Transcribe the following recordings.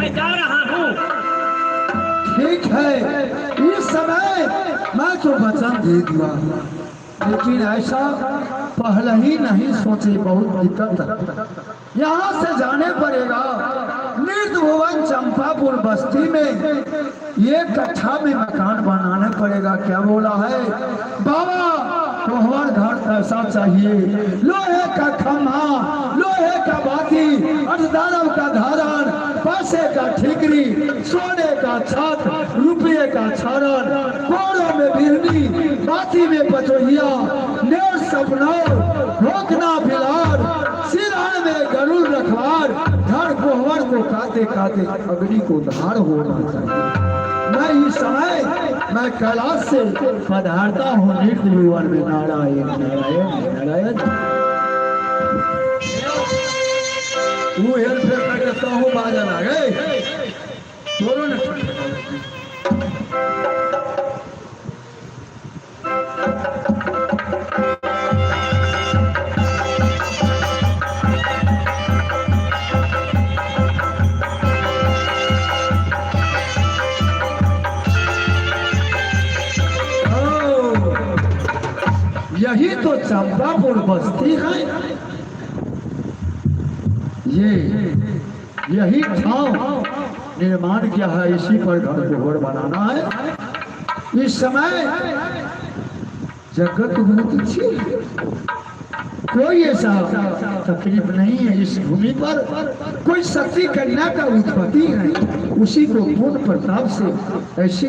मैं जा रहा हूँ। ठीक है, इस समय मैं तो वचन दे दिया, लेकिन ऐसा पहले ही नहीं सोचे, बहुत दिक्कत है। यहाँ से जाने पड़ेगा मृत भुवन चंपापुर बस्ती में, ये कट्ठा में मकान बनाने पड़ेगा। क्या बोला है बाबा? तो हमारे घर ऐसा चाहिए, लोहे का खम्भा, लोहे का बाती, अठदारव का धारण, पैसे का ठिकरी, सोने का छत, रुपये का छरण, कोड़ों में बिरनी, बाती में पचोहिया, नेर सपनौर, भोकना बिलार, सिरहन में गरुड़ रखवार, धड़ कोहवर को काते काते अग्नि को धार होना चाहिए। मैं इस समय मैं कैलाश से पधारता हूँ नृत्य भुवन में। नारायण नारायण नारायण। तू हेल फेर मैं कहता हूँ बाजा लागे दोनों ने। यही तो चंपापुर बस्ती है, यही ठाव निर्माण किया है, इसी पर घर को घर बनाना है। इस समय जगत बहुत अच्छी है, कोई ऐसा तकलीफ नहीं है। इस भूमि पर कोई शक्ति कन्या का उत्पत्ति है, उसी को पूर्ण प्रताप से ऐसी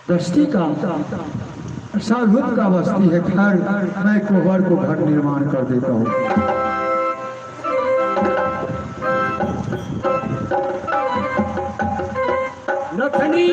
बस्ती का सारूप का बस्ती है। खैर मैं कोहबर को घर निर्माण कर देता हूँ। लखनी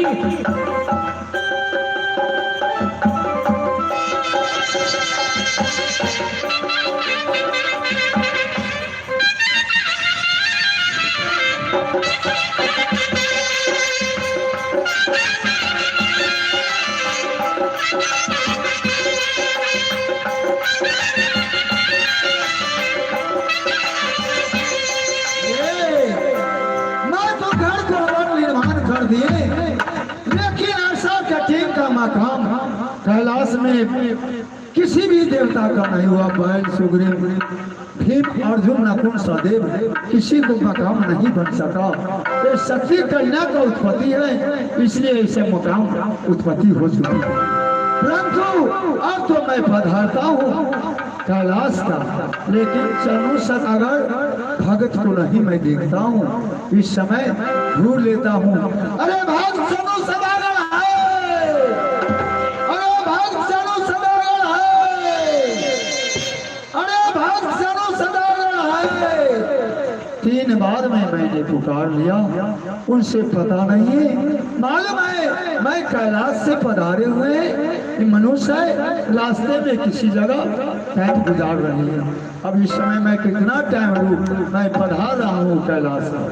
लेकिन ऐसा कठिन का मकाम कैलाश में किसी भी देवता का नहीं हुआ। बैल, सुग्रीव, भीम, अर्जुन, नकुल, सहदेव, किसी को मकाम नहीं बन सका। ये शक्ति कन्या का उत्पत्ति है, इसलिए ऐसे मकाम उत्पत्ति हो चुकी है। परंतु अब तो मैं पधारता हूँ कैलाश का, लेकिन चरणों सदागर भगत को नहीं मैं देखता हूँ। इस समय ढूंढ लेता हूँ। अरे भक्त चरणों सदागर है, अरे भक्त चरणों सदागर है, अरे भक्त चरणों सदागर है। 3 बार में मैंने पुकार लिया, उनसे पता नहीं है। मालूम है मैं कैलाश से पधारे हुए मनुष्य है, रास्ते में किसी जगह टाइम गुजार रही है। अब इस समय मैं कितना टाइम रुक, मैं पधार रहा हूँ कैलाश में।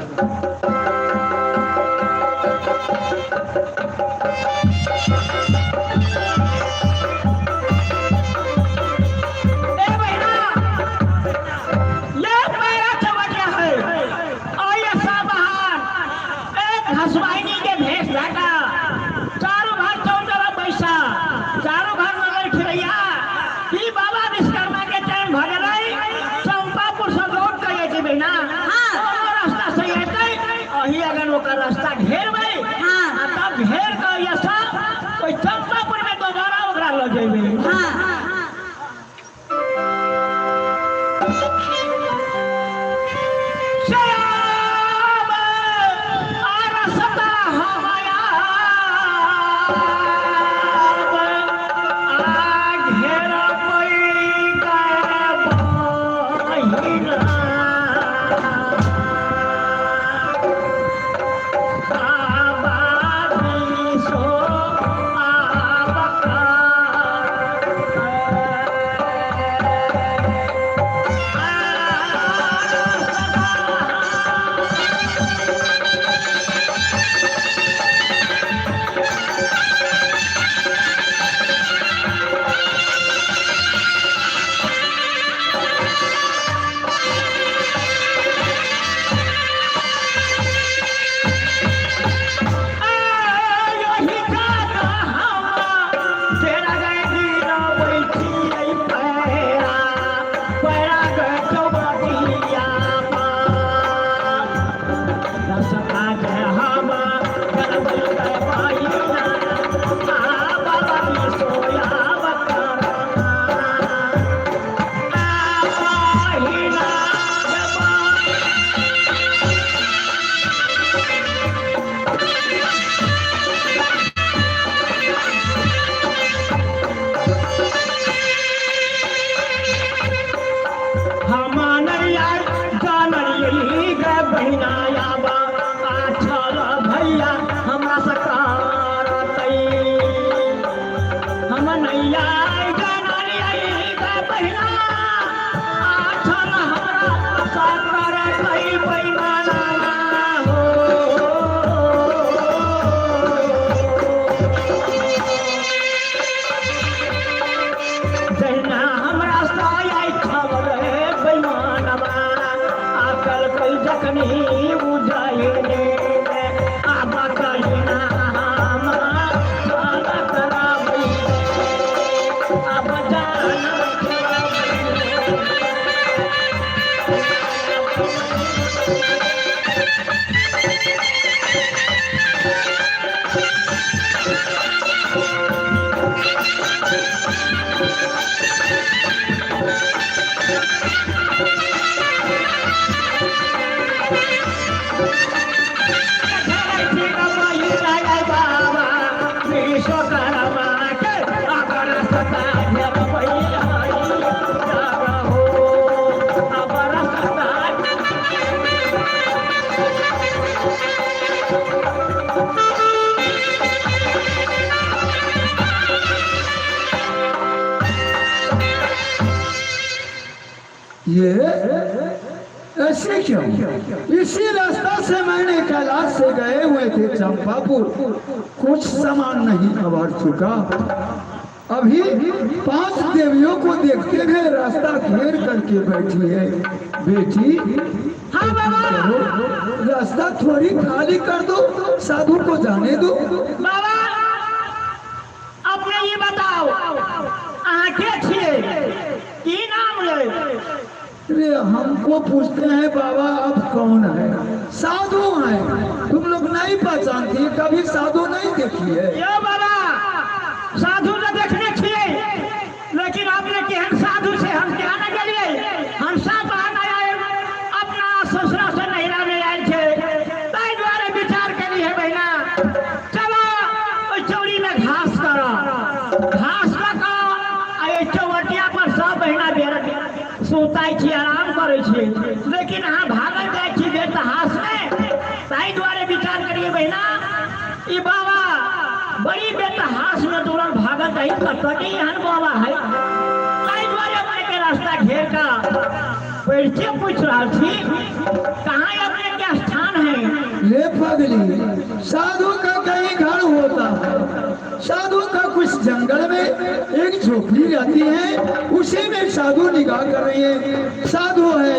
रास्ता घेर में तब घेर कर ऐसा कोई चंपापुर में दोबारा ओकरा लग जाए। बहिना आबा आछल भैया हमरा सकार तई हम नैया गानाली आई बा बहिना आछल हमरा सकार तई पैमाना हो जहिना हमरा साया खबर पैमानवा आकल कई जखनी बुझाइले आबा कहिना आबा कराबै आबा जान ये ऐसे क्यों? इसी रास्ता से मैंने कैलाश से गए हुए थे चंपापुर, कुछ सामान नहीं कबाड़ चुका। अभी 5 देवियों को देखते हुए रास्ता घेर करके बैठी है। बेटी हाँ बाबा रास्ता थोड़ी खाली कर दो, साधु को जाने दो। बाबा अपने ये बताओ आंखें छिए की नाम ले? अरे हमको पूछते हैं बाबा अब कौन है? साधु है, तुम लोग नहीं पहचानती, कभी साधु नहीं देखी है? यो बाबा साधु तो देखने छिए लेकिन आपने केहन साधु से हम क्या न गेलिए? हम सब आए अपना ससुरा से नैरा में आए थे, ताई द्वारे विचार करी है बहना चलो ओइ चौरी में घास करो, घास का चौवटिया पर सब बहना बेर सुताई छी, आराम करे छी, लेकिन हाँ भागल जाए छी बेतहास में। ताई द्वारे विचार करिए बहना ई बाबा बड़ी बेतहास में तुरंत भागल जाए कतनी एहन बाबा है। ताई द्वारे अपने के रास्ता घेर का परिचय पूछ रहा थी कहाँ अपने क्या स्थान है? ले पगली, साधु का कहीं घर होता है, साधु का कुछ जंगल में एक झोपड़ी रहती है, उसी में साधु निगाह कर रही है। साधु है,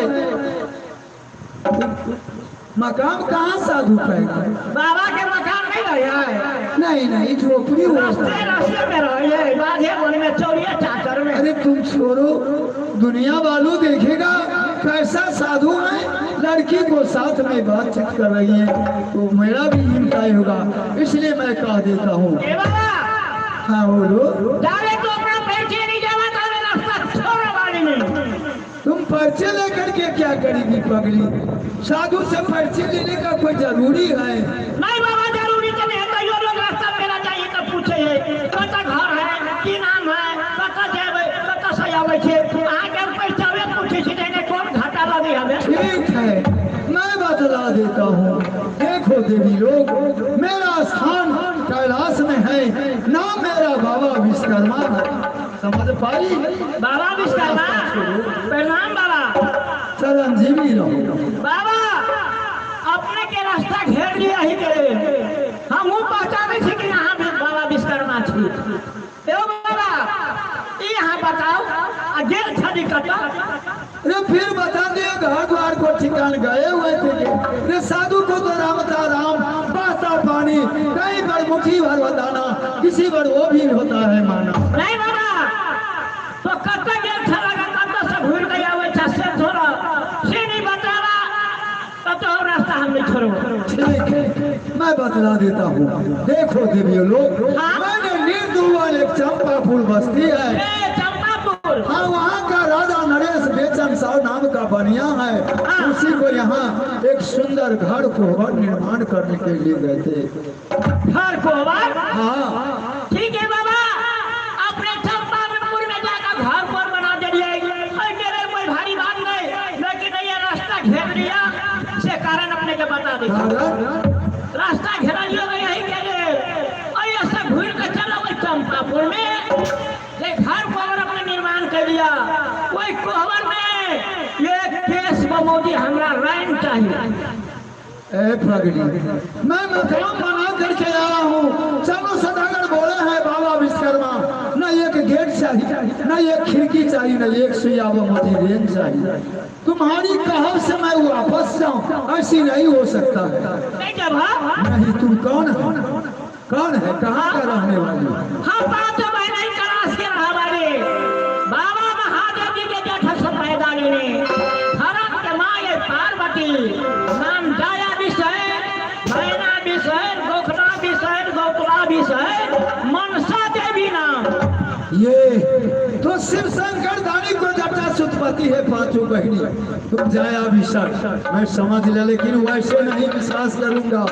मकाम कहाँ साधु कहेगा? बाबा के मकान नहीं रहा है? नहीं नहीं, झोपड़ी होता है। रास्ते में रहिए बाधे बोल में चौरिया चाकर में। अरे तुम छोड़ो, दुनिया वालों देखेगा कैसा साधु है, लड़की को साथ में बातचीत कर रही है तो मेरा भी चिंता होगा, इसलिए मैं कह देता हूँ। हाँ बोलो। जावे तो अपना परिचय नहीं जावा तो रास्ता छोड़ो वाली में। तुम परिचय लेकर के क्या करेगी पगली? साधु से परिचय लेने का कोई जरूरी है? नहीं बाबा जरूरी तो नहीं है, यो लोग रास्ता मेरा चाहिए तो पूछे है कता घर है, की नाम है, कता जावे, कता से आवे छे, आगे पैसावे पूछे छी देने कौन घाटा लगे हमें। ठीक है, मैं बतला देता हूँ। देखो देवी लोग, मेरा स्थान कैलाश में है, नाम मेरा बाबा विश्वकर्मा है, समझ पाई? बाबा विश्वकर्मा प्रणाम बाबा। चिरंजीवी रहो। बाबा अपने के रास्ता घेर लिया ही करे, हम पहचाने छी कि यहाँ भी बाबा विश्वकर्मा छी। एगो बाबा यहाँ बताओ आ गेल छड़ी कटा? अरे फिर बता दिया, घर द्वार को ठिकान गए हुए थे। अरे साधु को तो रामता राम, बहता पानी, कहीं पर मुट्ठी भर बताना, किसी पर वो भी होता है माना। नहीं बाबा तो कब गेल छड़ा कब से घूर गया हुआ से थोड़ा से नहीं बतावा तब तो रास्ता हम नहीं छोड़ो। ठीक है, मैं बतला देता हूँ। देखो देवी लोग, मैंने निर्दुल एक चंपापुर बस्ती है, चंपापुर, हाँ वहाँ का राजा नरेश बेचन साहु नाम का बनिया है, उसी को यहाँ एक सुंदर घर को निर्माण करने के लिए गए थे। घर को हाँ ठीक है बाबा, अपने चंपापुर में जाकर घर पर बना दीजिए, कोई भारी बात नहीं, लेकिन ये रास्ता घेर लिया से कारण अपने के बता दी कारण रास्ता घेरा लिया गया यही के लिए और ऐसा घूर के चला वही चंपापुर में ये घर कोहबर अपने निर्माण कर दिया वही कोहबर में ये केस मोदी हमारा रैन चाहिए ए प्रगति मैं मकान बना करके आया हूँ। चलो सदागर बोले हैं बाबा विश्वकर्मा न एक गेट चाहिए न एक खिड़की चाहिए न एक सुइया मोदी रेंज चाहिए। तुम्हारी कहब से मैं वापस जाऊँ ऐसी नहीं हो सकता है। नहीं जब हाँ नहीं तुम कौन है कौन है कहाँ का रहने वाली हम बात तो मैं नहीं तलाश के रहा वाले बाबा महादेव जी के जेठ से पैदा लेने धरम के माँ ये पार्वती नाम जाया विषय मैना विषय गोखला विषय गोकुला विषय मनसा देवी नाम ये तो शिव शंकर दानी को जटा सुतपति है पांचों बहनी तुम जाया विशाल मैं समझ लिया लेकिन वैसे नहीं विश्वास करूंगा।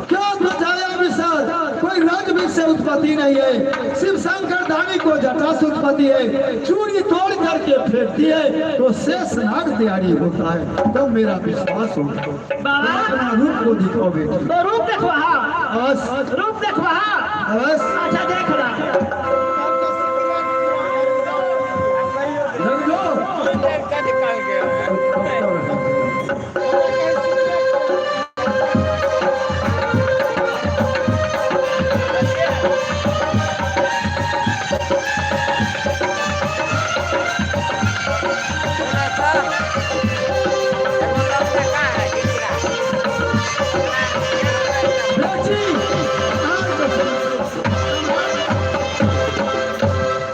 क्या तो जाया विशाल कोई रज भी से उत्पत्ति नहीं है। शिव शंकर दानी को जटा सुतपति है चूड़ी तोड़ करके फेंकती है तो शेष नाग तैयारी होता है तो मेरा विश्वास होगा। बाबा अपना रूप को दिखाओ बेटी तो रूप देखवा बस रूप देखवा बस अच्छा देख रहा लग लो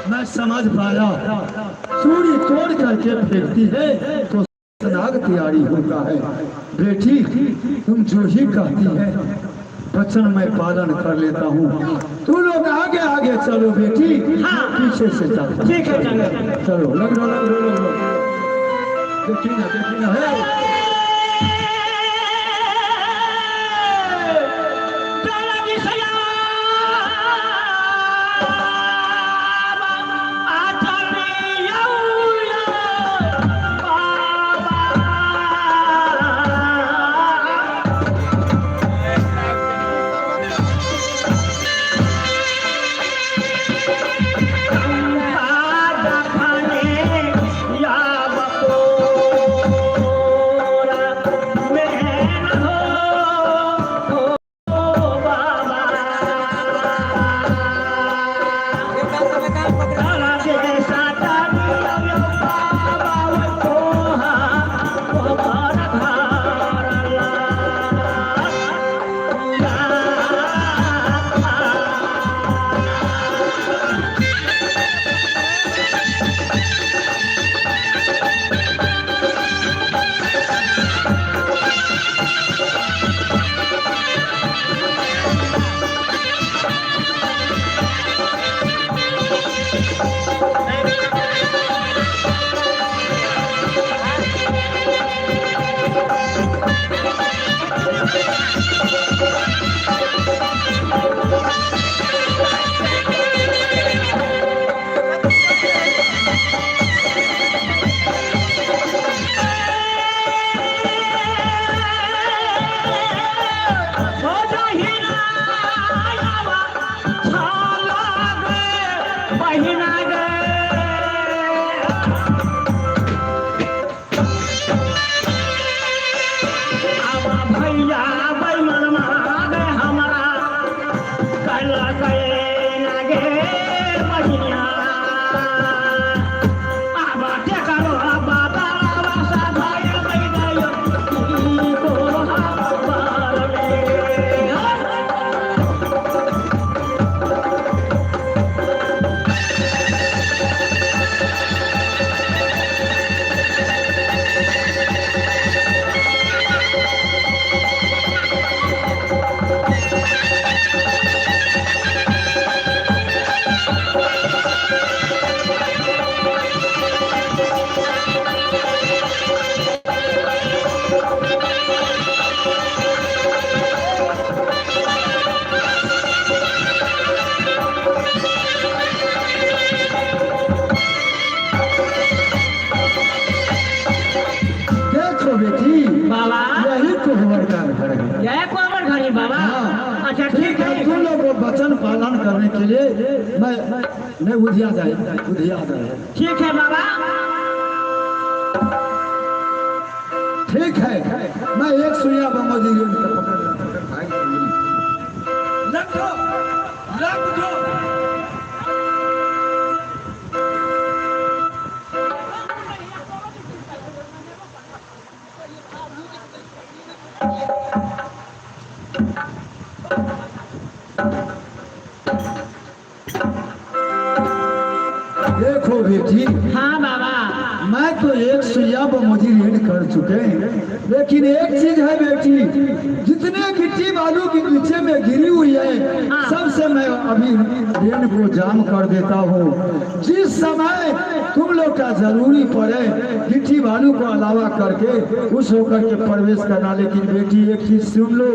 मैं समझ पाया चूड़ी तोड़ करके फेंकती है तो नाग तैयारी होता है। बेटी तुम जो ही कहती है वचन मैं पालन कर लेता हूँ। तू लोग आगे आगे चलो बेटी पीछे से चलो ठीक है चलो चलो लग लो देखी ना है लिए मैं नहीं उधिया जाए ठीक है बाबा। ठीक है, मैं एक सुइया बमोजी लग दो, लग दो। देखो बेटी, हाँ बाबा। मैं तो एक सुइया बमोजी ऋण कर चुके हैं, लेकिन एक चीज है बेटी, जितने गिट्टी बालू की नीचे में गिरी हुई है सबसे मैं अभी ऋण को जाम कर देता हूँ। जिस समय तुम लोग का जरूरी पड़े गिट्टी बालू को अलावा करके खुश होकर के प्रवेश करना। लेकिन बेटी एक चीज सुन लो,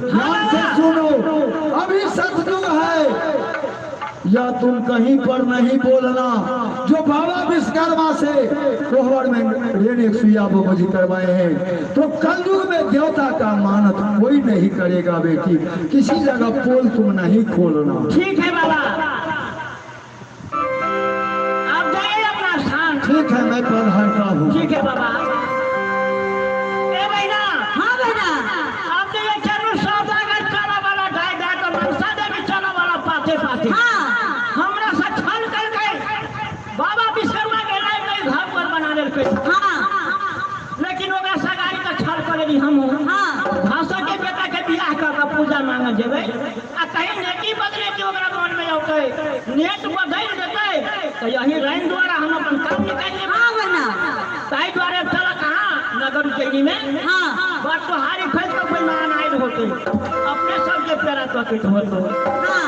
ध्यान से सुनो, अभी सतयुग है, या तुम कहीं पर नहीं बोलना। जो बाबा विश्वकर्मा से कोहबर में ऋण एक सुइया बमोजी करवाए हैं, तो कलयुग में देवता का मानत कोई नहीं करेगा बेटी। किसी जगह पोल तुम नहीं खोलना। ठीक है बाबा, आप जाइए अपना स्थान। ठीक है, मैं पधारता हूँ। ठीक है बाबा। ए बहना। हाँ बहना। आपने ये चलो सौदागर चला वाला गाय गाय तो मनसा देवी चला वाला पाते पाते। हाँ। हमरा से छल कर गए बाबा विश्वकर्मा के लायक घर पर बना ले। हाँ। लेकिन ओकरा सगाई का छल करेली हम। हाँ। भाषा के बेटा के बियाह कर के पूजा मांग जेबे आ कहीं नेकी बदले के ओकरा मन में औते नेट बदल देते तो यही रैन द्वारा हम अपन काम निकाल लेब। हां बना ताई द्वारा चला कहां नगर उज्जैनी में। हां बस तो हारी फेल तो कोई मान आइल होते अपने सब के पेरा तो के होतो। हां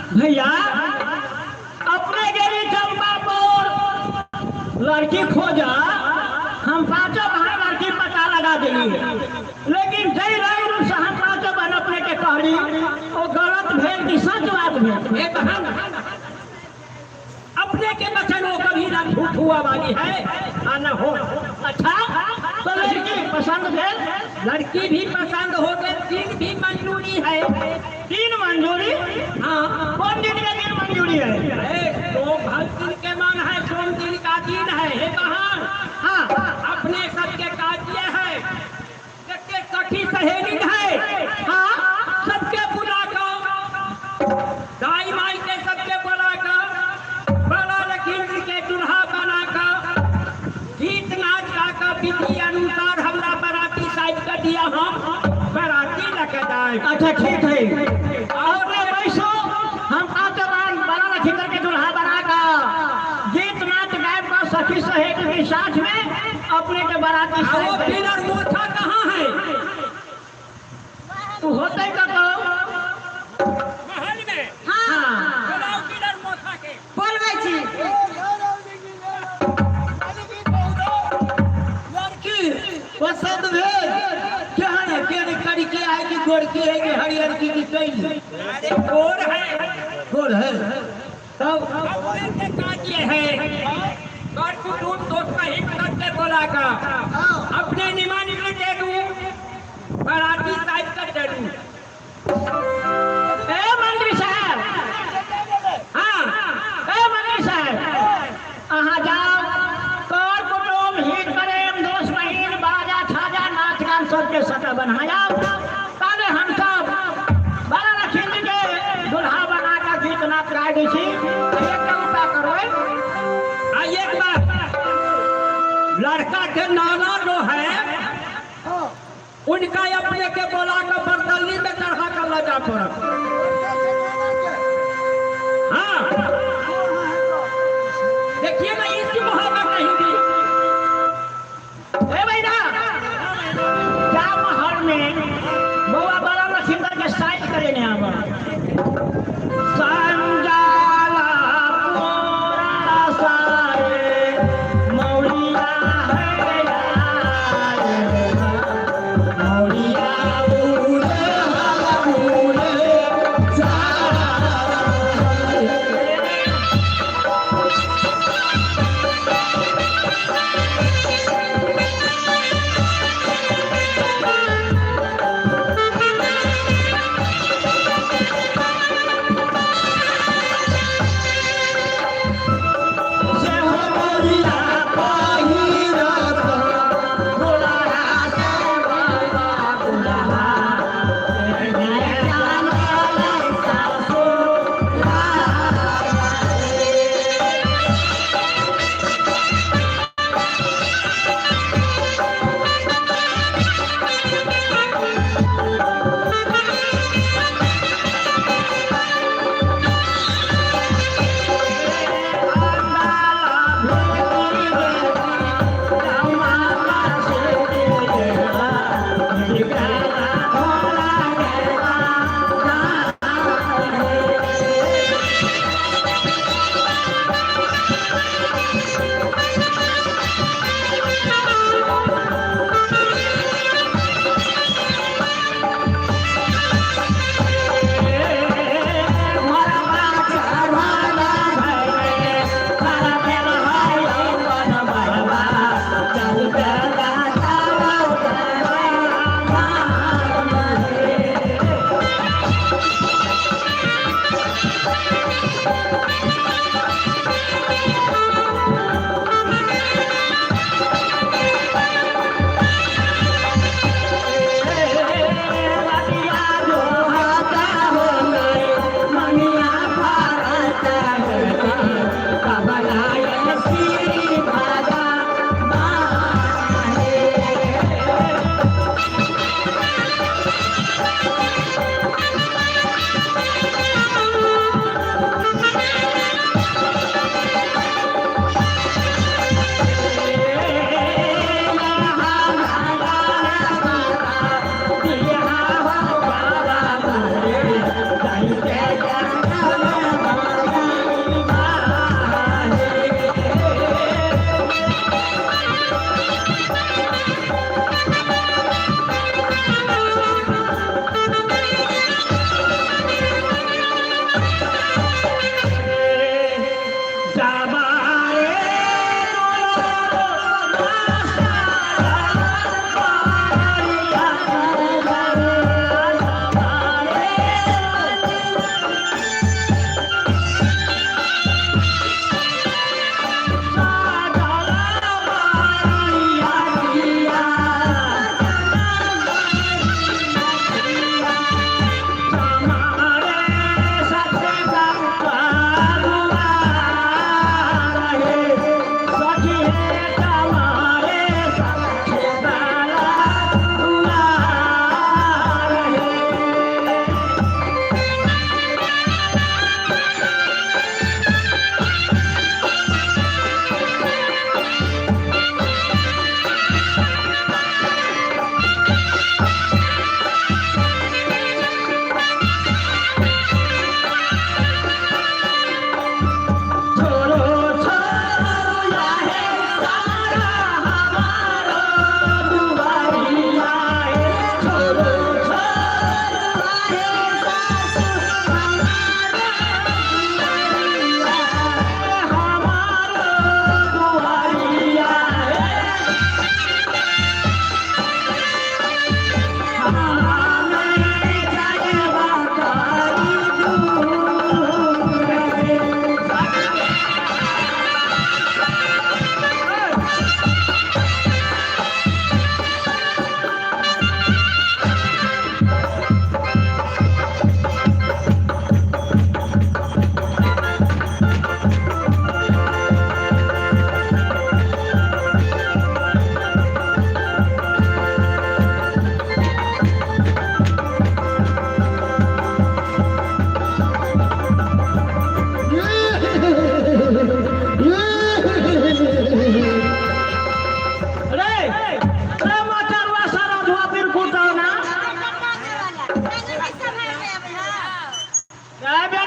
भैया अपने गेली चंपापुर लड़की खोजा, हम पांचों बहन लड़की पता लगा दिली, लेकिन जय राय से हम पांचों बहन अपने के कहली वो गलत भेल कि सच बात भेल। ये बहन अपने के बचन वो कभी ना झूठ हुआ वाली है और न हो। अच्छा, तो लड़की पसंद भेल? लड़की भी पसंद हो गई, दिन भी मंजूरी है। तीन मंजूरी? हाँ, कौन दिन के दिन मंजूरी है? तो दिन के मन है, सोम दिन का दिन है। हे बहन, हाँ, अपने सबके काजिए है, सबके सखी सहेली है। हाँ, सबके बुला कर, दाई माई के सबके बुला कर, बड़ा लखींद्र के दुल्हा बना कर, गीत नाच गा कर विधि अनुसार हमरा बराती साइड कर दिया, हम बराती लेके जाए। अच्छा ठीक है। और ये बैसो, हम पांचों बहन बड़ा लखींद्र के दुल्हा बना का गीत नाच गायब का सखी सहेली के साथ में अपने के बाराती वो साइड में। पिलर मोथा कहाँ है? तू होते का तो महल में। हाँ, बुलाओ पिलर मोथा के। बोलबै छी। लड़की पसंद भेल क्या है? क्या करी के आए कि गोरकी है कि हरियर की कैली? अरे गोर है, गोर है। तब अपने के काजिए है, कर कुटुम दोस्त का हित करके बोला का अपने निमान में दे दूं, बराती साइड कर दे दूं। ए मंत्री साहब, हाँ, ए मंत्री साहब, अहाँ जाओ कर कुटुम हित करेम दोस्त बहिन बाजा छाजा नाच गान सबके सटा बनाया, ताले हम सब बड़ा लखींद्र के दुल्हा बना कर गीत नाच गाय दै छी। एक उपाय करबै। एक बात, लड़का के नाना जो है उनका अपने के बोला कर बरदली में चढ़ा कर ले जा पड़ा। हाँ, देखिए ना इसकी मोहब्बत नहीं दी। ए भैया, क्या महल में बउआ बड़ा लखींद्र के साइड करे ने आवा संजाला पूरा सारे मौलिया है यार, मौलिया उड़े हवा उड़े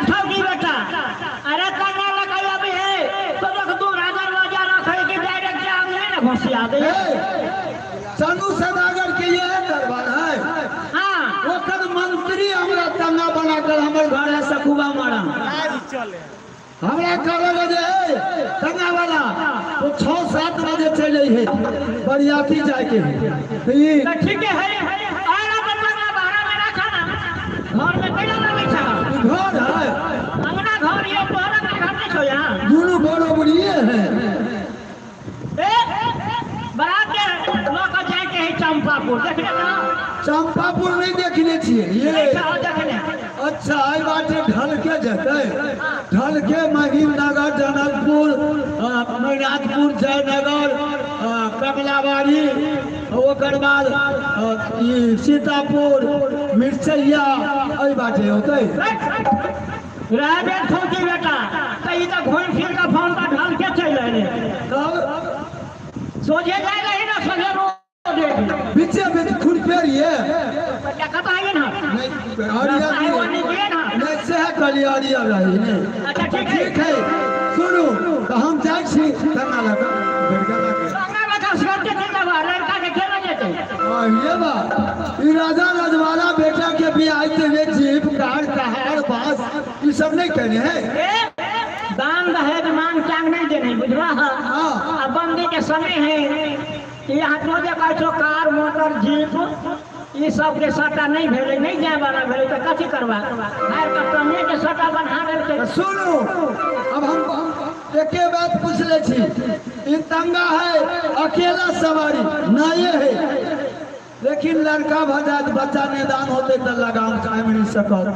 बैठो की बेटा अरे करने लगा अभी है तो देख तू राजा राजा ना खाए कि डायरेक्ट जाओगे ना घुसिया दे चंदू सदागर के ये दरबार है हाँ ओकर मंत्री हमरा तंगा बनाकर हमर घर है सखुबा मारा हमरा करे बजे तंगा वाला तो 6-7 बजे चले है बरियाती जाए के है तो ये तो ठीक है आरा बंदा बाहर में रखा ना घर में कैला ना बैठा घर है अंगना घर ये तोरा का घर नहीं छो यहाँ दोनों बरोबर ये है बारात के लोग जाए के है चंपापुर देखने ना चंपापुर नहीं देखने छिए ये देखने अच्छा आई बात ढल के जते ढल के महिम नगर जनकपुर मैनाथपुर जयनगर कमलाबाड़ी ओकर बाद ई सीतापुर मिर्चैया आई बात होते रह बैठो की बेटा कहीं तो घूम फिर का फोन का ढल के चल रहे तब सोझे जाए रही ना सोझे रोड बीचे में खुद पेर ये क्या कहता है ना नहीं से है कलियारिया रही नहीं अच्छा ठीक ठीक है सुनो तो हम जाए छी करना लगा बेटा लगा संगा बता करते थे ना लड़का के खेला जेते ये बा ई राजा रजवाड़ा बेटा के भी आते हुए जीप कार कहार बास ये सब नहीं कहने हैं दान दहेज मांग चांग नहीं देने बुझवा हाँ। अब बंदी के समय है यहाँ तो देखा छो कार मोटर जीप ये सब के सट्टा नहीं भेले नहीं जाए वाला भेले तो कथी करवा हार का कमे के सट्टा बना रहे सुनो अब हम एक बात पूछ ले छी ई तंगा है अकेला सवारी नहीं है लेकिन लड़का भजात बच्चा निदान होते तो लगाम कायम नहीं सकत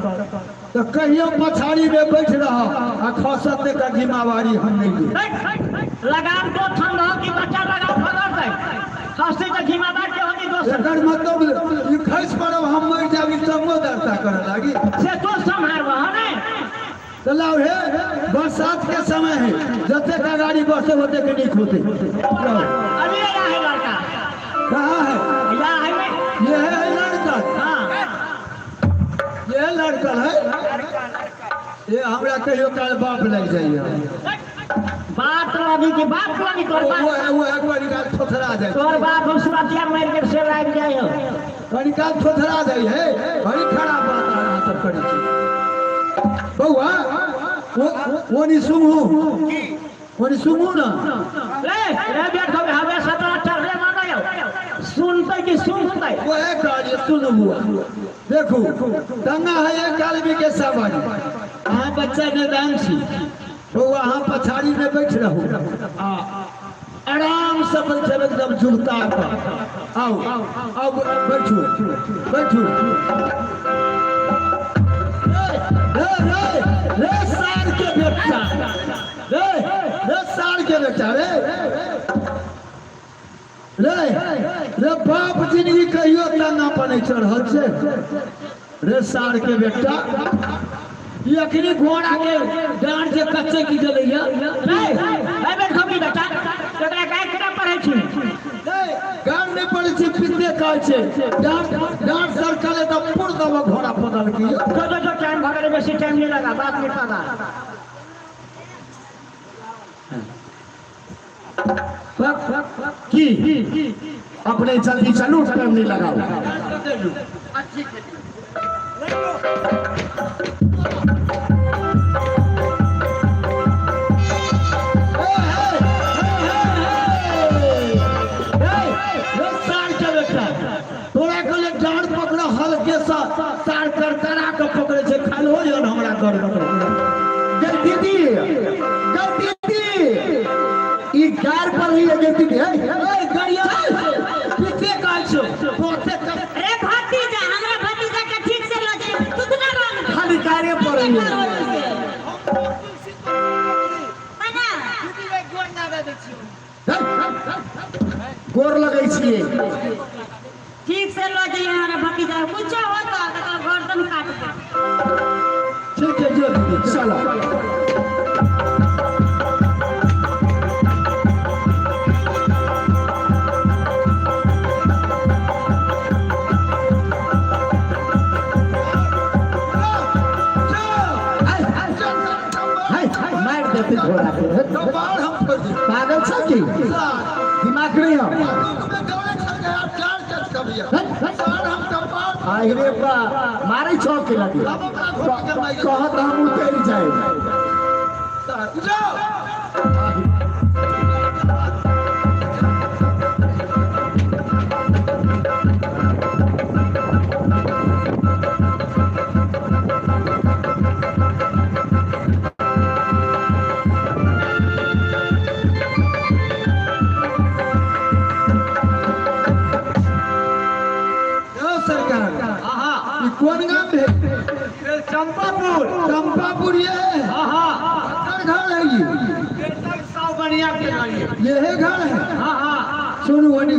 तो कहियो पछाड़ी में बैठ रहा आ खसत का जिम्मेवारी हम नहीं ली लगाम तो ठंडा कि बच्चा लगाम पकड़ दे खासी का जिम्मेदार के होती दोस्त एकर मतलब ई खस पड़ब हम मर जाबी तंगो दर्ता करे लागी से तो संभालवा है चलाओ हे बरसात के समय है जते का गाड़ी बसे होते के नहीं खोते अभी आया है लड़का कहाँ है यहाँ है में ये है लड़का हाँ ये लड़का है ये हमरा कहियो काल बाप लग जाइए बात लगी कि बाप लगी तोर बाप वो है कोई निकाल थोथरा जाए तोर बाप हम सुरतिया मार के से लाग जाए हो कोई निकाल थोथरा जाए है बड़ी खराब बात है सब करी छी बउआ वो नहीं सुमू ना ले बैठो हवे सतरा चढ़ले मानो सुनते कि सुनते वो है कार्य सुन हुआ देखो दंगा है एक आदमी के सवारी अहाँ बच्चा मैदान छी वो वहाँ पछाड़ी में बैठ रहो आराम से बैठे एकदम जुड़ता आओ आओ बैठो बैठो रे साल के बेटा रे साल के बेटा रे बाप जिंदगी कहियो तंगा पर नहीं चढ़ल छे रे सार के बेटा ये अखनी घोड़ा के डांड से कच्चे की देलैया ए बैठो की बेटा तोरा काय करे पड़े छी गान नहीं पड़े छे पिते काल छे डांड सरकले तो पुर दब घोड़ा पदल की जो टाइम भगले बेसी टाइम नहीं लगा बात नहीं पता की अपने जल्दी चलो टाइम नहीं लगाओ तोरा कहले डांड पकड़ा हल्के सा तार कर करा के पकड़े छे खाल हो जन हमरा घर गलती ई गार पर ही गलती है ए गरिया पीछे काल छो पोते अरे भतीजा हमरा भतीजा के ठीक से लगे कितना बार खाली कार्य पर ही बना गोर लगै छियै ठीक से लगे हमरा भतीजा कुछ होता तो गर्दन काट दे ठीक है जो दीदी चलो मार देते घोड़ा के कपाड़ हम कर दे पागल छ की दिमाग नहीं है तुम्हें दौड़े खा गया चार कस का भैया सर हम कपाड़ आहिरे बा मारे छौक के लगी अब अपना घोड़ा के माई कहत हम उतर जाए सर जाओ ओ सरकार ये कौन गांव है चंपापुर चंपापुर ये है हाँ हाँ घर है ये साव बढ़िया के लिए ये है घर है हाँ हाँ सुन वनी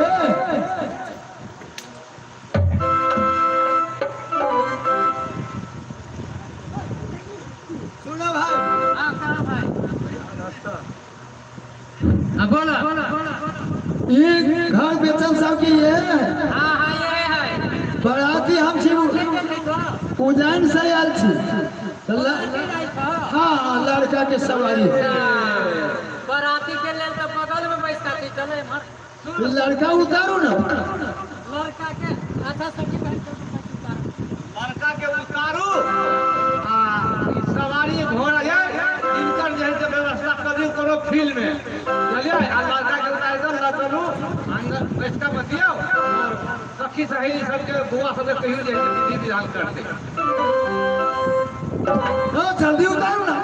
ए सुनो भाई हाँ कहाँ भाई हाँ बोला ये घर बेचन साहब की ये है हाँ हाँ ये है बराती हम छी उज्जैन से आयल छी हाँ लड़का के सवारी है बराती के लेल तो बगल में बैठा थी चले मत लड़का उतारू ना लड़का के अच्छा सखी भाई लड़का के उतारू सवारी घोड़ा है इनकर जो है व्यवस्था करियो करो फील्ड में चलिए लड़का के उतार दो ना करू अंदर बैठ का बतियो और सखी सहेली सबके बुआ सबके कहियो जे विधि विधान करते हाँ जल्दी उतारू ना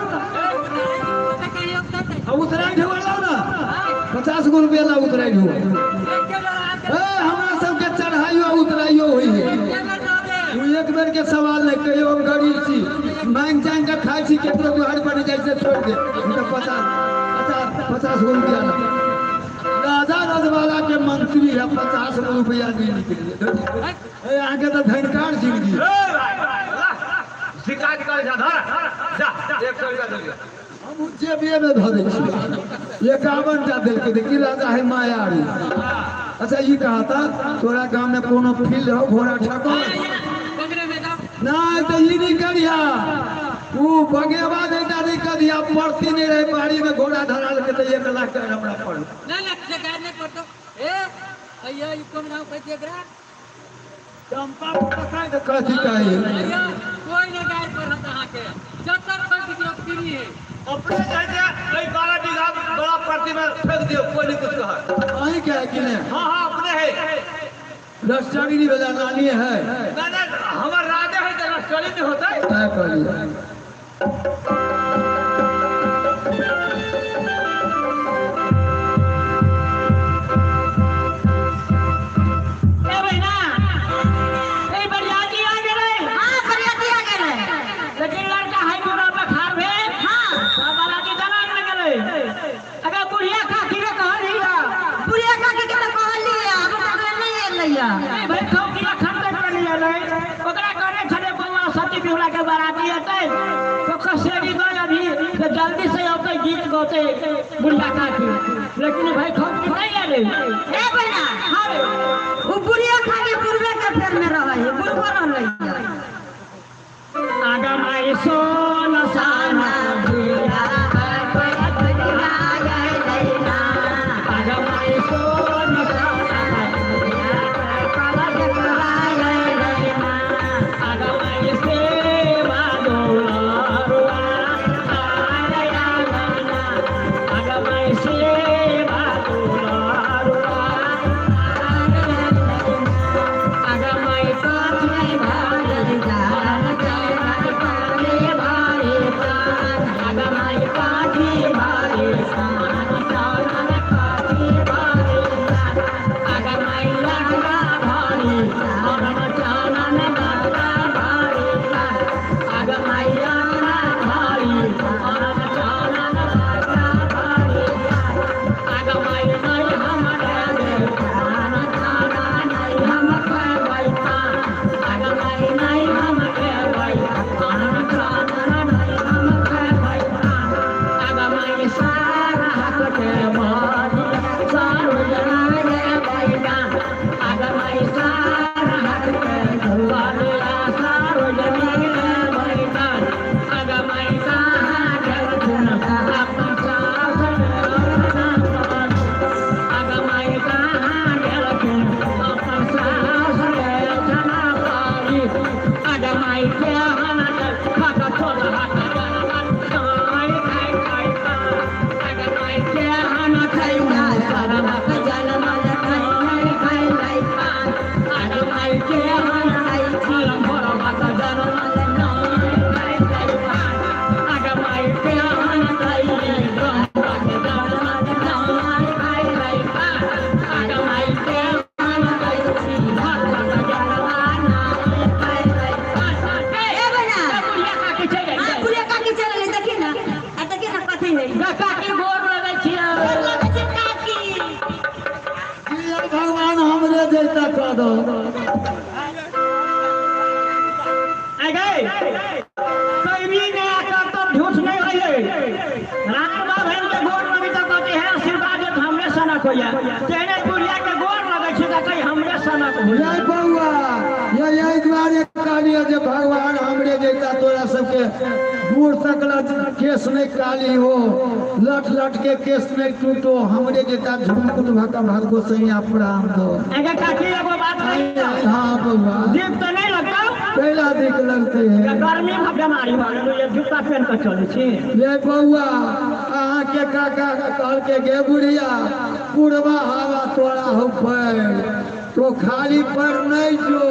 अब उतराई ढोल लाओ ना 50 गो रुपया ला उतराई ढोल हमरा सबके चढ़ाइयो उतराइयो होई है तू एक बेर के सवाल नहीं कहियो हम गरीब छी मांग चांग के खाई छी केतरो घर पर जैसे छोड़ दे तो 50 गो रुपया ला राजा रजवाड़ा के मंत्री है 50 गो रुपया नहीं निकले ए आगे तो धनकार जिंदगी शिकायत कर जा धर जा 100 रुपया दे दिया हम जेबे में धो दे छी 51 जा दे के देखी राजा है मायारी अच्छा ये कहा था तोरा गांव में कोनो फील्ड हो घोड़ा ठको ना तो ये नहीं करिया वो बगेवा देता नहीं करिया पड़ती नहीं रहे बाड़ी में घोड़ा धराल के तो 1 लाख का हमरा पड़ चंपा पकाए तो कथी कहे अपने कहते कई 12 बीघा बड़ा प्रति में फेंक दियो कोई नहीं कुछ कहा आई क्या है कि नहीं हाँ हाँ अपने है रस्टागिरी वाला नानी है ना ना हमार राजा है तो रस्टोरी में होता है क्या करिए ए बहना ए बरियाती आ गेले हाँ बरियाती आ गेले लेकिन लड़का है पूरा बखार में हाँ बाबा की दलान में गेले अगर बुढ़िया खाती रे कह रहीला बुढ़िया का के कहलिए अब तक नहीं एलैया ए भाई खौकी रखन तक कर लिया ले ओकरा करे छले बउआ सती बिहुला के बाराती आते तो कसेरी गए अभी तो जल्दी से औते गीत गाते बुढ़िया खाती लेकिन भाई खौकी नहीं आले ए बहना हाँ वो बुढ़िया खा के पूर्वे के फेर में रहा है बुढ़वा रहलै आगा माई सोन साना बुढ़िया आगा माई सोन साना बुढ़िया आगा माई सेवा दोलरुआ आगा माई सेवा दोलरुआ आगा माई भगवान हमरे जैसा कह दो झूठ नहीं होइए राम बाबा के गोर लगे तो कहते हैं आशीर्वाद हमरे सनक होइए तेने बुढ़िया के गोर लगे छै त कहीं हमरे सनक होइए जय बउआ यही द्वारे कहलिए जे भगवान हमरे जैसा तोरा सबके बूढ़ तकला केस नहीं काली हो लट लट के केस नहीं टूटो हमरे जैसा झुमकुट भका भागो सैया प्राण दो अगर काकी एगो बात नहीं हाँ बउआ दीप तो नहीं लगता कैला दिख लगते हैं गर्मी में बीमारी मारे ये जूता पहन कर चले छी ये बउआ अहाँ के काका कहल के गे बुढ़िया पूर्वा हवा तोरा हो पैर तो खाली पर नहीं जो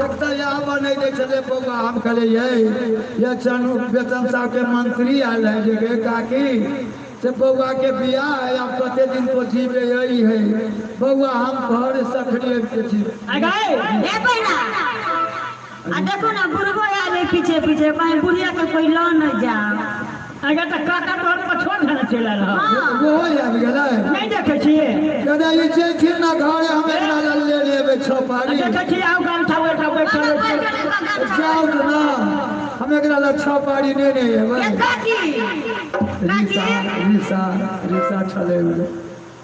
एक तो यहाँ नहीं दे चले बउआ हम कहले ये चनु वेतन साहब के मंत्री आयल है जे काकी से बउआ के बियाह है अब कते दिन तो जीवे यही है बउआ हम घर सखड़िए के छी ए बहना आ देखो ना बुढ़बो आवे पीछे पीछे कहीं बुढ़िया के कोई ला न जा अगर तो काका तोहर पछोड़ धन चला रहा वो आबि गेलै नहीं देखे छिए कदा ई जेथिन ना घर हम एकरा ले लेबे छपारी देखे छिए आउ गाम था बैठा बैठा जाओ तो ना हम एकरा ला छपारी ने हेबै काकी रिसा चले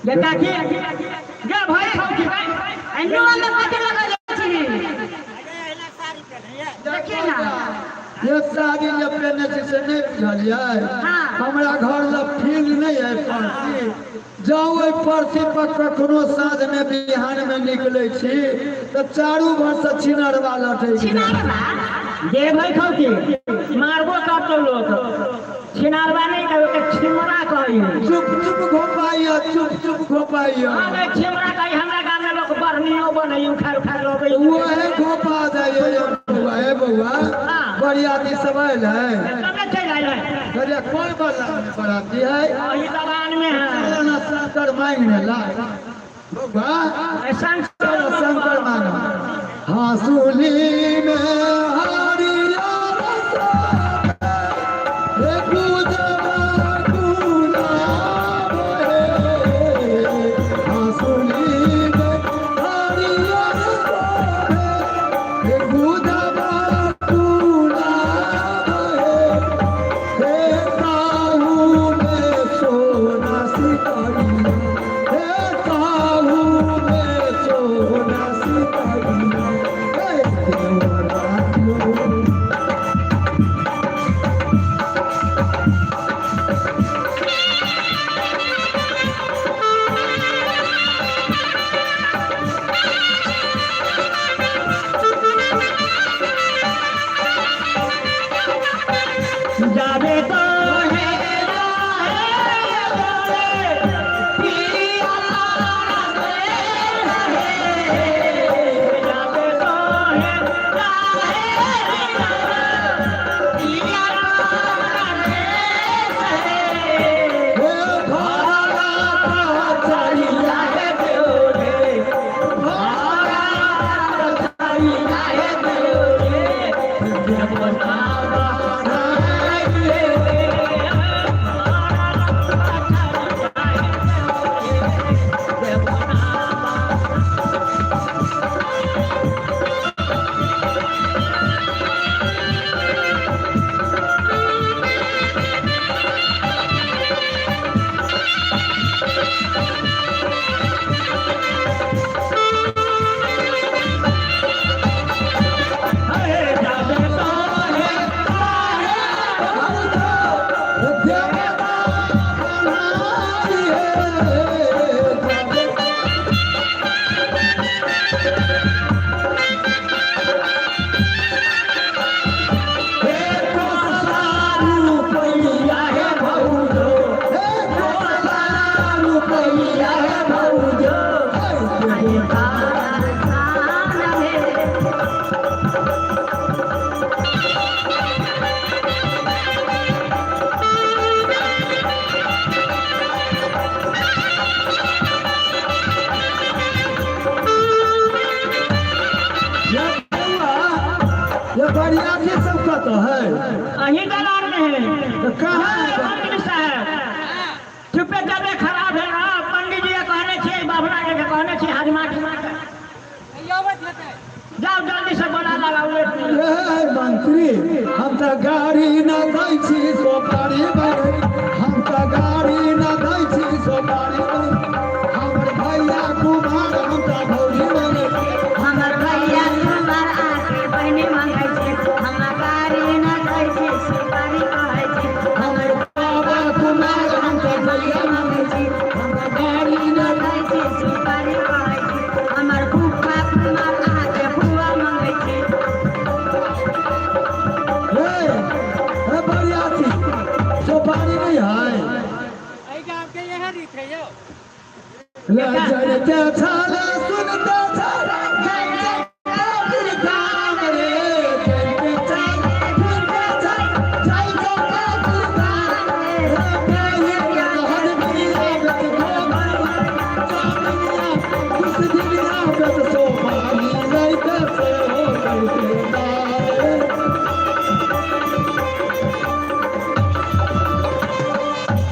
ये काकी जा भाई खाओ की भाई एनो में काटे लगा छी देखिए ना ये शादी जब पहने से नहीं बुझलिए हमारा घर ला फील्ड नहीं है परसी जाओ ओइ परसी पर कखनो साँझ में बिहान में निकले छी तो चारू भर से छिनरवा लटे जे भाई खाओ की मारबो काटो लोग छिनारवा नहीं कहो के छिमरा कहिए चुप चुप घोपाइया हां छिमरा कहि हमरा गांव में लोग बरनियो बनई उखाड़ उखाड़ लोगे वो है घोपा जाइए बउआ है बउआ बरियाती सब है कब चल आइले अरे कौन बराती है ई दलान में है ना शंकर मांगने ला बउआ शंकर मांगा हासुली में हरिया जावे तो छुपे जबे खराब है ना पंडित जी कहने छे बाबरा के कहने छे हजमा के जाओ जल्दी से बना लगाओ ए मंत्री हम तो गाड़ी न दै छी सोपारी बने हम तो गाड़ी न दै छी सोपारी बने हमर भैया कुमार हम तो भौजी बने हमर भैया कुमार आके बहनी मांगे छे हम गाड़ी न दै छे सुपारी कहै छे हमर बाबा कुमार हम तो भैया मांगे छे हम गाड़ी न दै छे सुपारी कहै छे हमर फूफा कुमार आके फुआ मांगे छे ए बरियाती सोपारी नहीं है ले जाने के छाला सुनते छाला जय जय गाम रे जय जय छाला सुनते छाला जय जय गाम रे हर दुनिया में किस दुनिया में सोपारी नहीं कैसे हो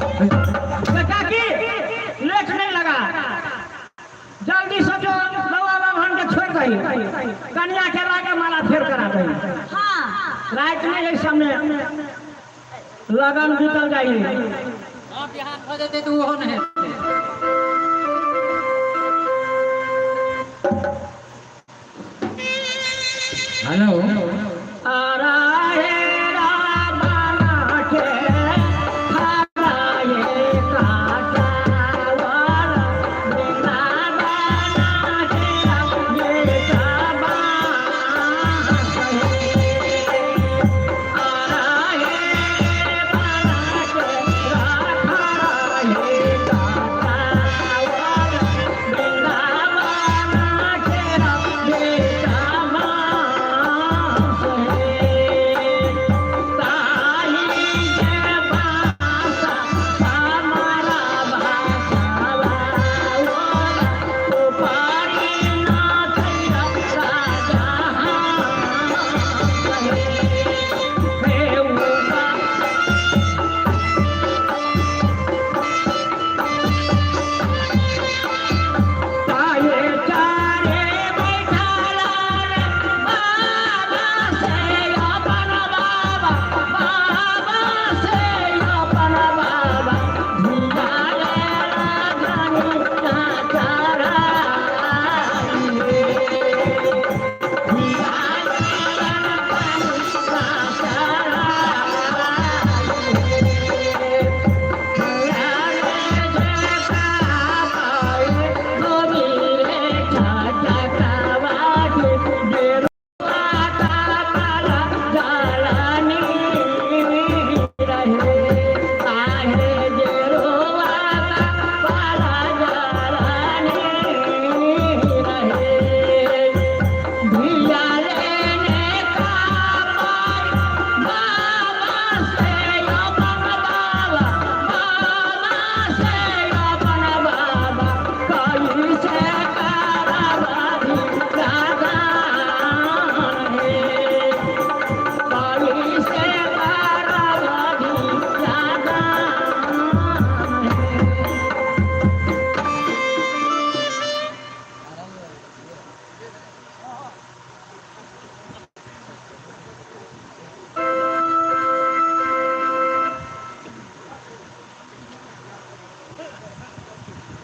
काकी लेट नहीं लगा जल्दी से जो बाबा भगवान के छोड़ गई कन्या के लागे माला फेर करा गई हां रात में एक समय लगन बीतल जाई आप यहाँ खो देते तो वो नहीं हेलो आराए रावण के हराए काटावार वृंदावन के बेटाबा आराए रावण के हराए काटावार वृंदावन के बेटाबा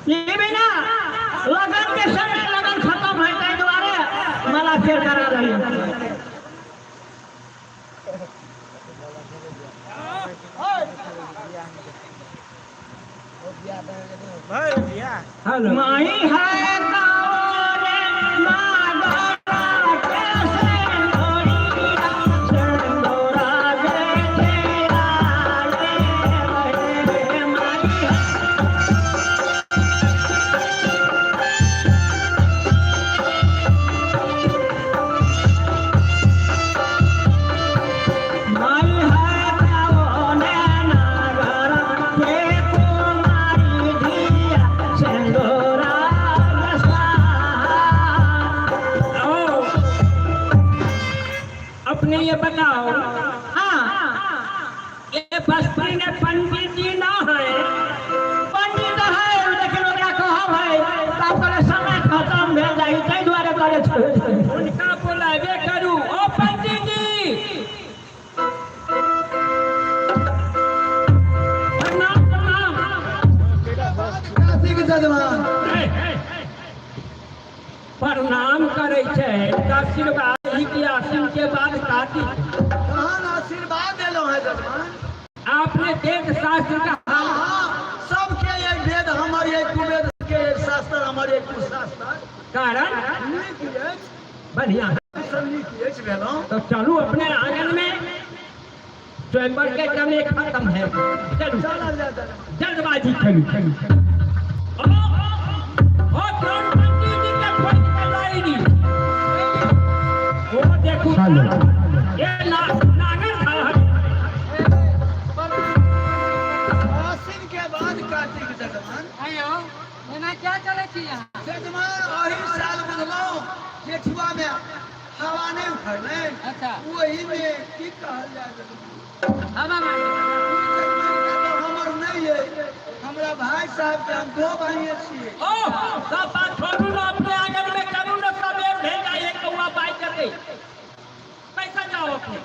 ये भी ना लगन के समय लगन खत्म है ताई द्वारे माला फेर करा रही है हेलो माई है गाँव रे नागरा कैसे मोरिया चंदोरा जय रे माई है माई है गाँव रे नागरा के कुमारी धिया चंदोरा जजमान। प्रणाम करे छे आशीर्वाद ही की आशीन के बाद काटी कहाँ आशीर्वाद दिलो है जजमान। आपने वेद शास्त्र का हाँ, सबके एक वेद हमारे एक कुवेद के एक शास्त्र हमारे एक कुशास्त्र कारण नीक अछि, बढ़िया है। सब नीक अछि भेलौं। तो चलू अपने आंगन में स्वयंवर के समय खत्म है। चलू चलल जाए जजमान। जल्दबाजी खेलू ओ कौन पंडित जी के खोज के लाइनी वो देखो ये नागर था आसिन के बाद कार्तिक जजमान। आयो एना क्या चले छी यहाँ जजमान अही साल बुझलौं जेठुआ में हवा नहीं उखड़ले। अच्छा वही में की कहल जाए जजमान। हवा में हमर नहीं है, हमरा भाई साहब के हम दो भाई छिए। ओ सब बात छोड़ू ना अपने आंगन में करूँ ना सवेर भेजा एक कौआ बाई करके पैसा जाओ अपने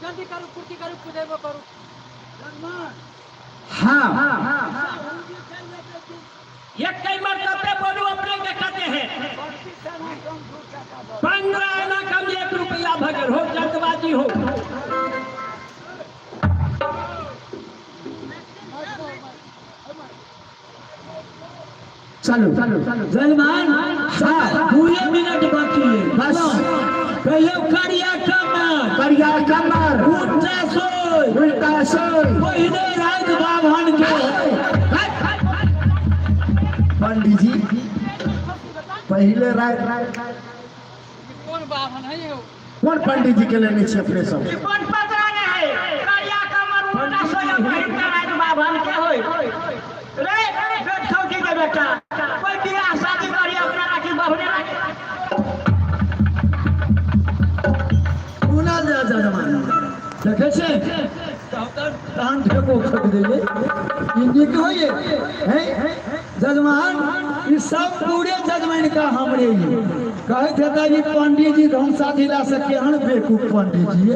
जल्दी करू कुर्ती करू पूजेबो करू जजमान हाँ ये कई मरतबे बोलू अपने के कहते हैं 15 आना कम 1 रुपया भगर हो जल्दबाजी हो चलो जजमान हाँ 2 मिनट बाकी है बस कहियो करिया कमर करिया कमर उल्टा सोई उल्टा सोई पहिले रात बाभन के पंडित जी पहले रात कौन बाभन है यो कौन पंडित जी के लेने छी अपने सब कौन पकड़ाने है करिया कमर उल्टा सोया पहिन के रात बाभन के होय रे बैठो की के बेटा कोई बियाह शादी करी अपना राखी बहुने राखी सुना जा जजमान देखे छे कान ठेको खक देले इनके होए हैं जजमान ये सब पूरे जजमान का हमरे ही कहे थे ता ये पंडित जी धमसा दिला से केहन बेकूफ पंडित जी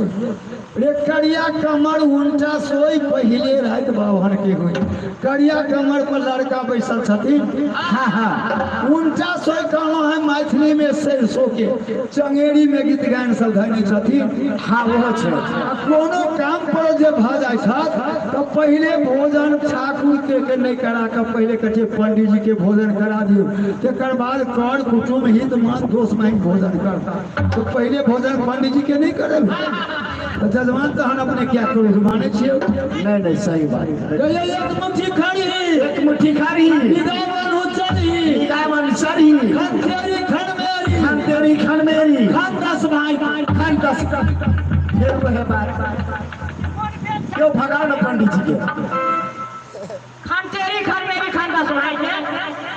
रे करिया कमर उल्टा सोई पहले रात बाभन के होई करिया कमर पर लड़का बैसल छथिन हाँ हाँ उल्टा सोई कहलो है मैथिली में सरसों के चंगेरी में गीत गायन सब धने छथिन हाँ वो छे कोनो काम पर जे भ जाय छत तो पहले भोजन ठाकुर के नहीं करा के पहले कहे पंडित जी के भोजन करा दियो तेकर बाद कर कुटुम हित मान दोस्त में भोजन करता तो पहले भोजन पंडित जी के नहीं करे तो जजमान तहन अपने क्या करो माने छियो नहीं सही बात कहिए एक मुट्ठी खाड़ी एक मुट्ठी खारी निदावन हो चली निदावन चली खन तेरी खन मेरी खान तेरी खान मेरी खन 10 भाई खान 10 का फिर वह बात क्यों भगा न पंडित जी के खान तेरी खान मेरी खान का सुनाई दे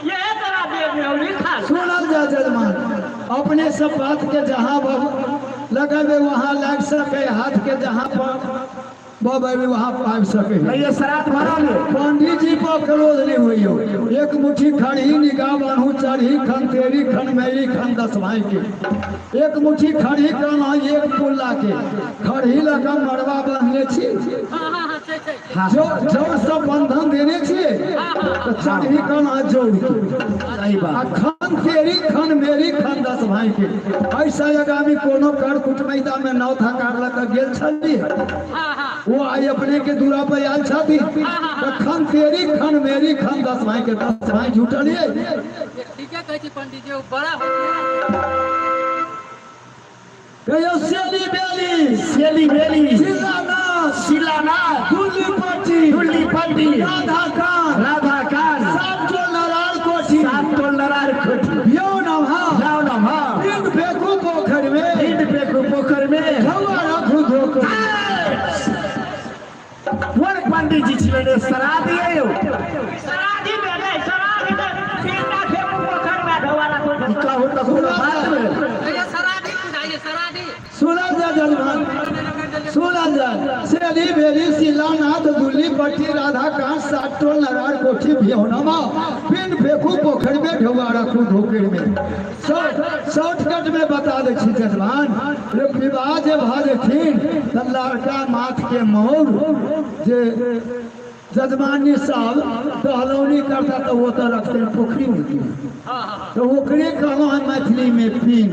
ये तेरा देव में लिखा सुनल जा जजमान अपने सब बात के जहाँ लगावे वहाँ लग सके हाथ के जहाँ पर बाबा वहाँ पाब सके नहीं ये श्राद्ध भरा ले पंडित जी पर क्रोध नहीं हुई हो एक मुट्ठी खड़ी निगाह बांधू चढ़ी खन तेरी खन मेरी खन 10 भाई के एक मुट्ठी खड़ी कहना एक पुल्ला के खड़ी लगा मरवा बांधले छी जो जो सब बंधन देने छिए तो चढ़ी कहना जोड़ के सही बात खन तेरी खन मेरी खन 10 भाई के ऐसा जगह में कोनो कर कुटमैदा में नौ थकार लगा गेल छली वो आई अपने के दूरा पर आयल छथी तो खन तेरी खन मेरी खन 10 भाई के 10 भाई झूठलिए ठीक है कहती पंडित जी बड़ा हो गया कहियो सेली बेली सिलाना दुल्ली पट्टी राधा कान सात टोल नरार कोठी यो नभा दिन फेंकू पोखर में हवा रखू धोकर कौन पंडित जी छिले श्राद्ध दिए सराधी बेले सराधी सीता के पोखर में ढवाला को कहू तो कोनो बात में ये सराधी बुझाइए सराधी सुना जा जजमान सुना जा सेली बेली सिलानाथ दुल्ली पट्टी राधा कांत सात टोल नरार कोठी भियोनमा पिन फेंकू पोखर में ढवा रखू धोकर में शॉर्टकट में बता दे छी जजमान रे विवाह जे भ जेथिन तो लड़का माथ के मोर जे जजमानी साहब टहलौनी करता तो वो तो रखते हैं पोखरी उनकी, तो ओकरे कहना है मैथिली में पीन।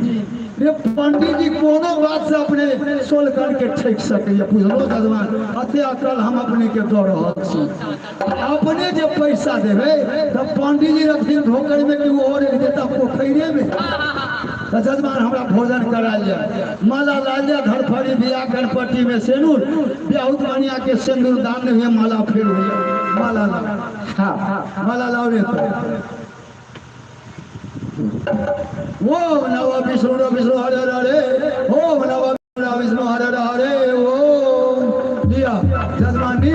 ये पंडित जी कोनो बात से अपने सोल करके ठेक सके बुझलो जजमान, अते अकल हम अपने के दो रह छी। अपने जे पैसा देवे तो पंडित जी रखथिन ढोकर में कि वो और देता पोखरे में। तो जजमान हमरा भोजन करा लिया, माला ला लिया, धरफड़ी बिया गणपति में सेनूर बहुत बढ़िया के सिंदूर दान हुए, माला फेर हुए, माला ला, हाँ माला लाओ रे ओम नमः विष्णु हरे हरे, ओम नमः विष्णु हरे हरे, ओम दिया जजमानी।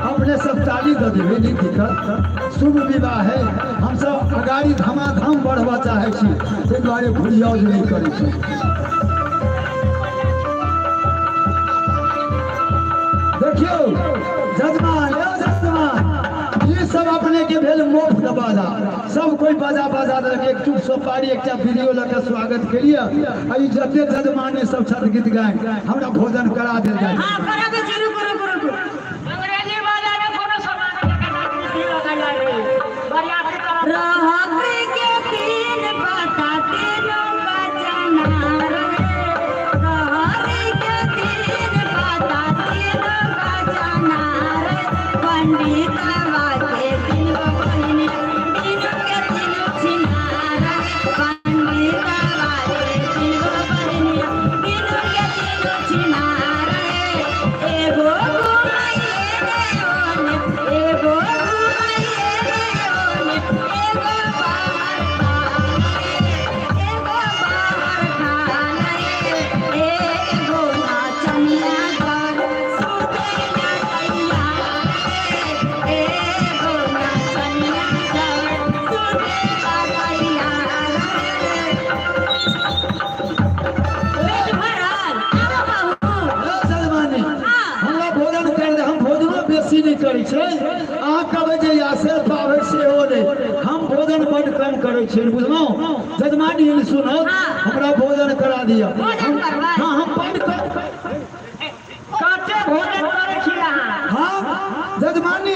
अपने सब ताली दे देवे, नहीं दिक्कत, शुभ विवाह है, हम सब अगाड़ी धमाधम बढ़वा चाहे छी, ताहि दुआरे भूलियाज नहीं करै छी। देखियो जजमान ये सब अपने के भेल मुफ्त बाजा, सब कोई बाजा बाजा देलक, एक चुप सुपारी एक वीडियो लगे स्वागत के लिए। अभी जते जजमान ने सब छठ गीत गाए, हमरा भोजन करा देल जाए। हां करा दे, शुरू करो अंग्रेजी बाजा में कोनो सामान लगा जा रे बढ़िया से करा। रहत के तीन बाता तीनों बजना रे, रहत के तीन बाता तीनों बजना रे, पंडित बाजे तीनों बहिनी तीनों के तीनों छिनार रे, पंडित बाजे तीनों बहिनी तीनों के तीनों छिनार रे, एगो घुमाइए रे ओने, एगो घुमाइए रे ओने, एगो बाहर खान रे, एगो नाचनिया घर सुतैया कैया रे, एगो नाचनिया घर सुतैया कैया रे। पेट भरल आरो बहू जजमानी हमरा भोजन कर दे, हम भोजनो बेसी नहीं करै छै, अहाँ कहबै जे या से पाबै से हो नहीं, हम भोजन बड़ कम करै छी, बुझलौ जजमानी सुनो, हमरा भोजन करा दिया। भोजन करबै? हाँ हम बड़ कम काटे भोजन करे छी अहाँ। हाँ जजमानी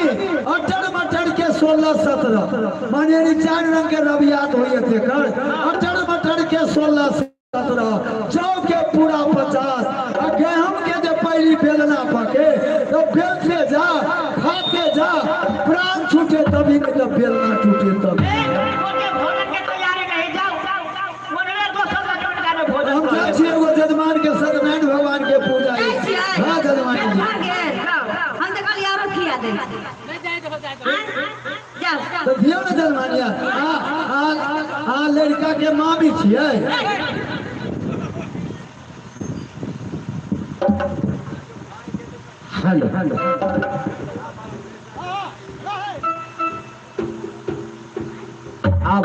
अटर मटर के 16-17 माने नी 4 रंग के रबियात होइए तेकर, अटर मटर के 16-17, जौ के पूरा 50, आ गेहूं के जे पहली बेलना पके तो बेलते जा खाते जा, प्राण छूटे तभी नहीं तो बेलना टूटे तभी। ओके भोजन के तैयारी नहीं, जाओ ओनरे दोसर लगे जाने भोजन हम करे। जाइ छी एगो जजमान के सत्यनारायण भगवान के पूजा जाइ है। छियै? हाँ जजमानी जी भाग गेल। हम तो कहलिए आरो खिया दे। जाओ तो दियो ना जजमानिया, आ लड़का के माँ भी छियै। हेलो हेलो आब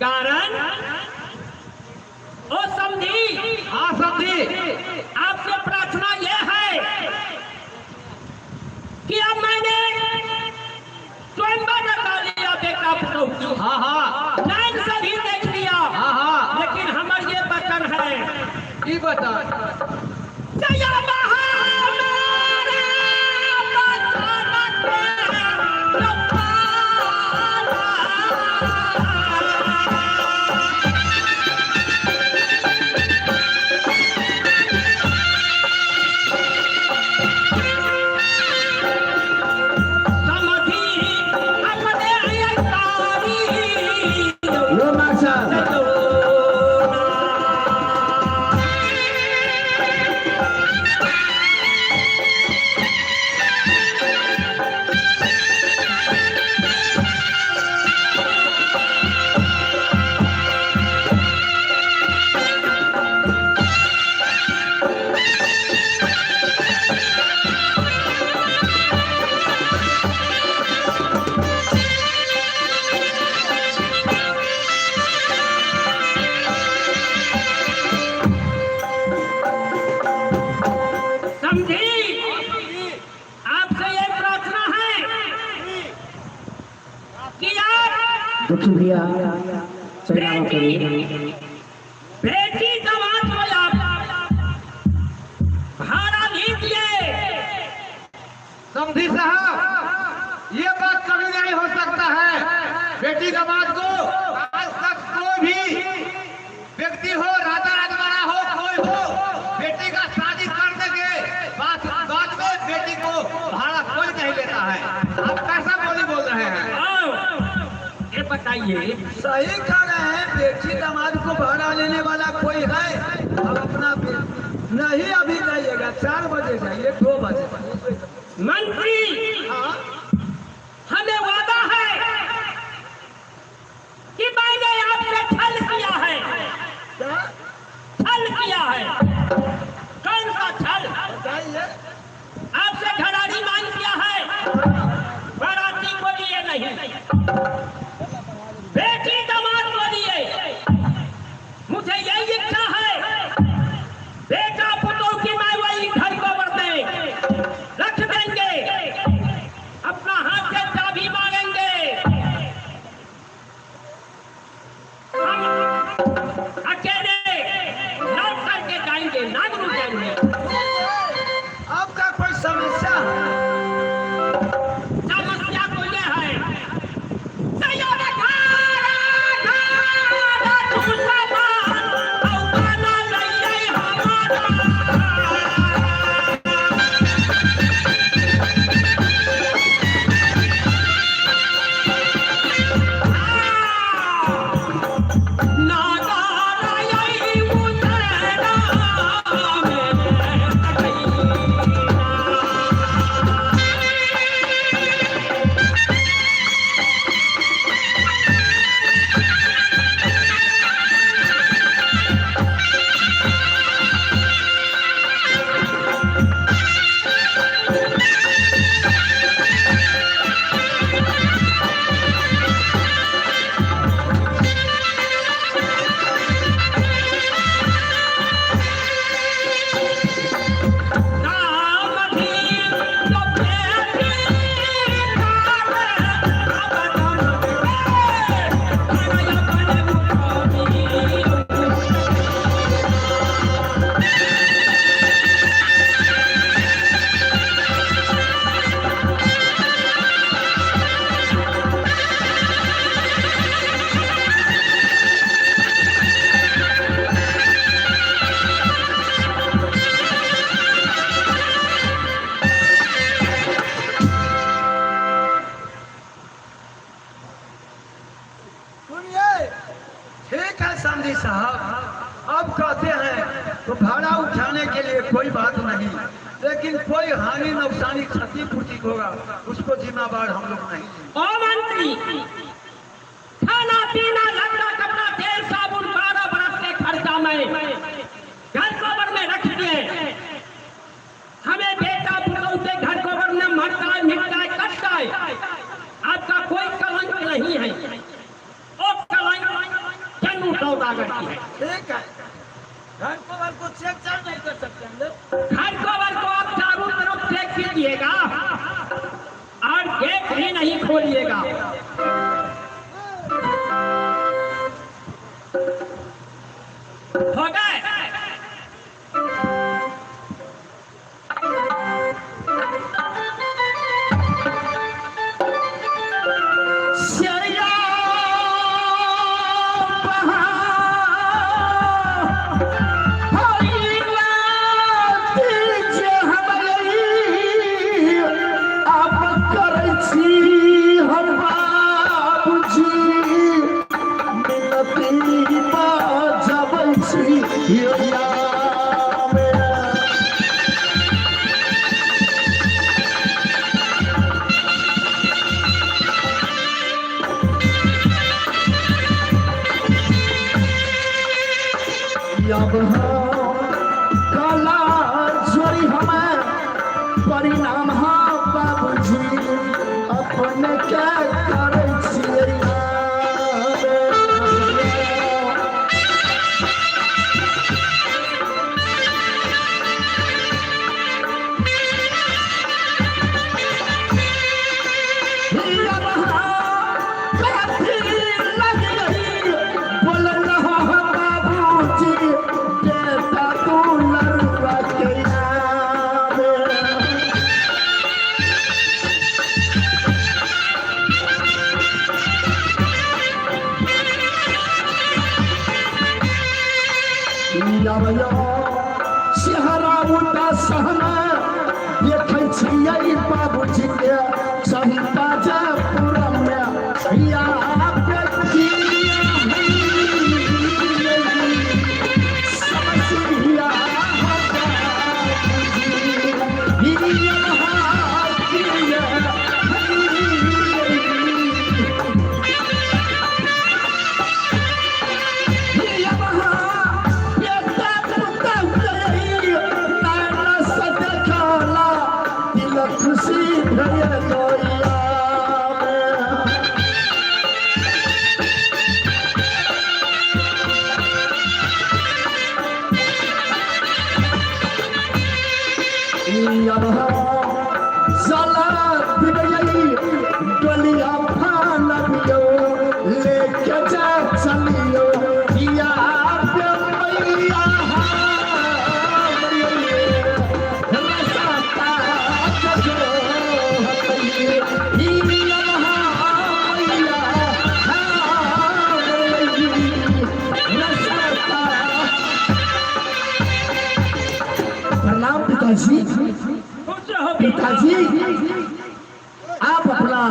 कारण ओ समझी। हाँ समझी। आपसे प्रार्थना यह है कि अब मैंने स्वयं बता लिया बेटा पुतौ। हाँ हाँ नाइन से भी देख लिया। हाँ हाँ लेकिन हमारे ये बचन है की बता जया लो मास्टर दुखी भैया चढ़ावा करिए। बेटी दामाद को आप भाड़ा नहीं दिए। समझी साहब ये बात कभी नहीं हो सकता है। बेटी दामाद को आज तक कोई भी व्यक्ति हो, राजा राजवाड़ा हो, कोई हो, बेटी का शादी करने के बाद में बेटी को भाड़ा कोई नहीं लेता है। आप कैसा बोली बोल रहे हैं? ये बताइए। सही कह रहे हैं, बेटी दामाद को भाड़ा लेने वाला कोई है? अब अपना नहीं अभी जाइएगा, 4 बजे जाइए, 2 बजे। मंत्री हमें वादा है कि मैंने आपसे छल किया है। छल किया है। कौन सा छल? आपसे घराड़ी मांग किया है, बाराती को लिए नहीं, बेटी दामाद को लिए। मुझे यही इच्छा है बेटा पुतों की मैं वही घर को बरते रख देंगे, अपना हाथ से चाबी मांगेंगे, हम अकेले लौट करके जाएंगे, नागरू जाएंगे। आपका कोई समस्या? समस्या तो यह है ठीक है समझी साहब, अब कहते हैं तो भाड़ा उठाने के लिए कोई बात नहीं, लेकिन कोई हानि नुकसानी क्षति पूर्ति होगा उसको जिम्मेदार हम लोग नहीं। ओ मंत्री, खाना पीना लड़का कपड़ा तेल साबुन 12 बरस के खर्चा में घर गोबर में रख दिए। हमें बेटा पुतों से घर गोबर में मरता है, मिटता है, कटता है। आपका कोई कलंक नहीं है। ओ कलंक करती है। ठीक है, घर को चेक चार नहीं कर सकते हम लोग। घर को आप चारों तरफ चेक कीजिएगा और गेट भी नहीं खोलिएगा। हो गए? काला जोड़ी हमें परिणाम बाबूजी अपने क्या करे छियै चेहरा उल्टा सहना देखै छियै बाबूजी के सही ताजापुर में सैया डोलिया लेके जा चलियो प्रणाम पिताजी। पिताजी आप अपना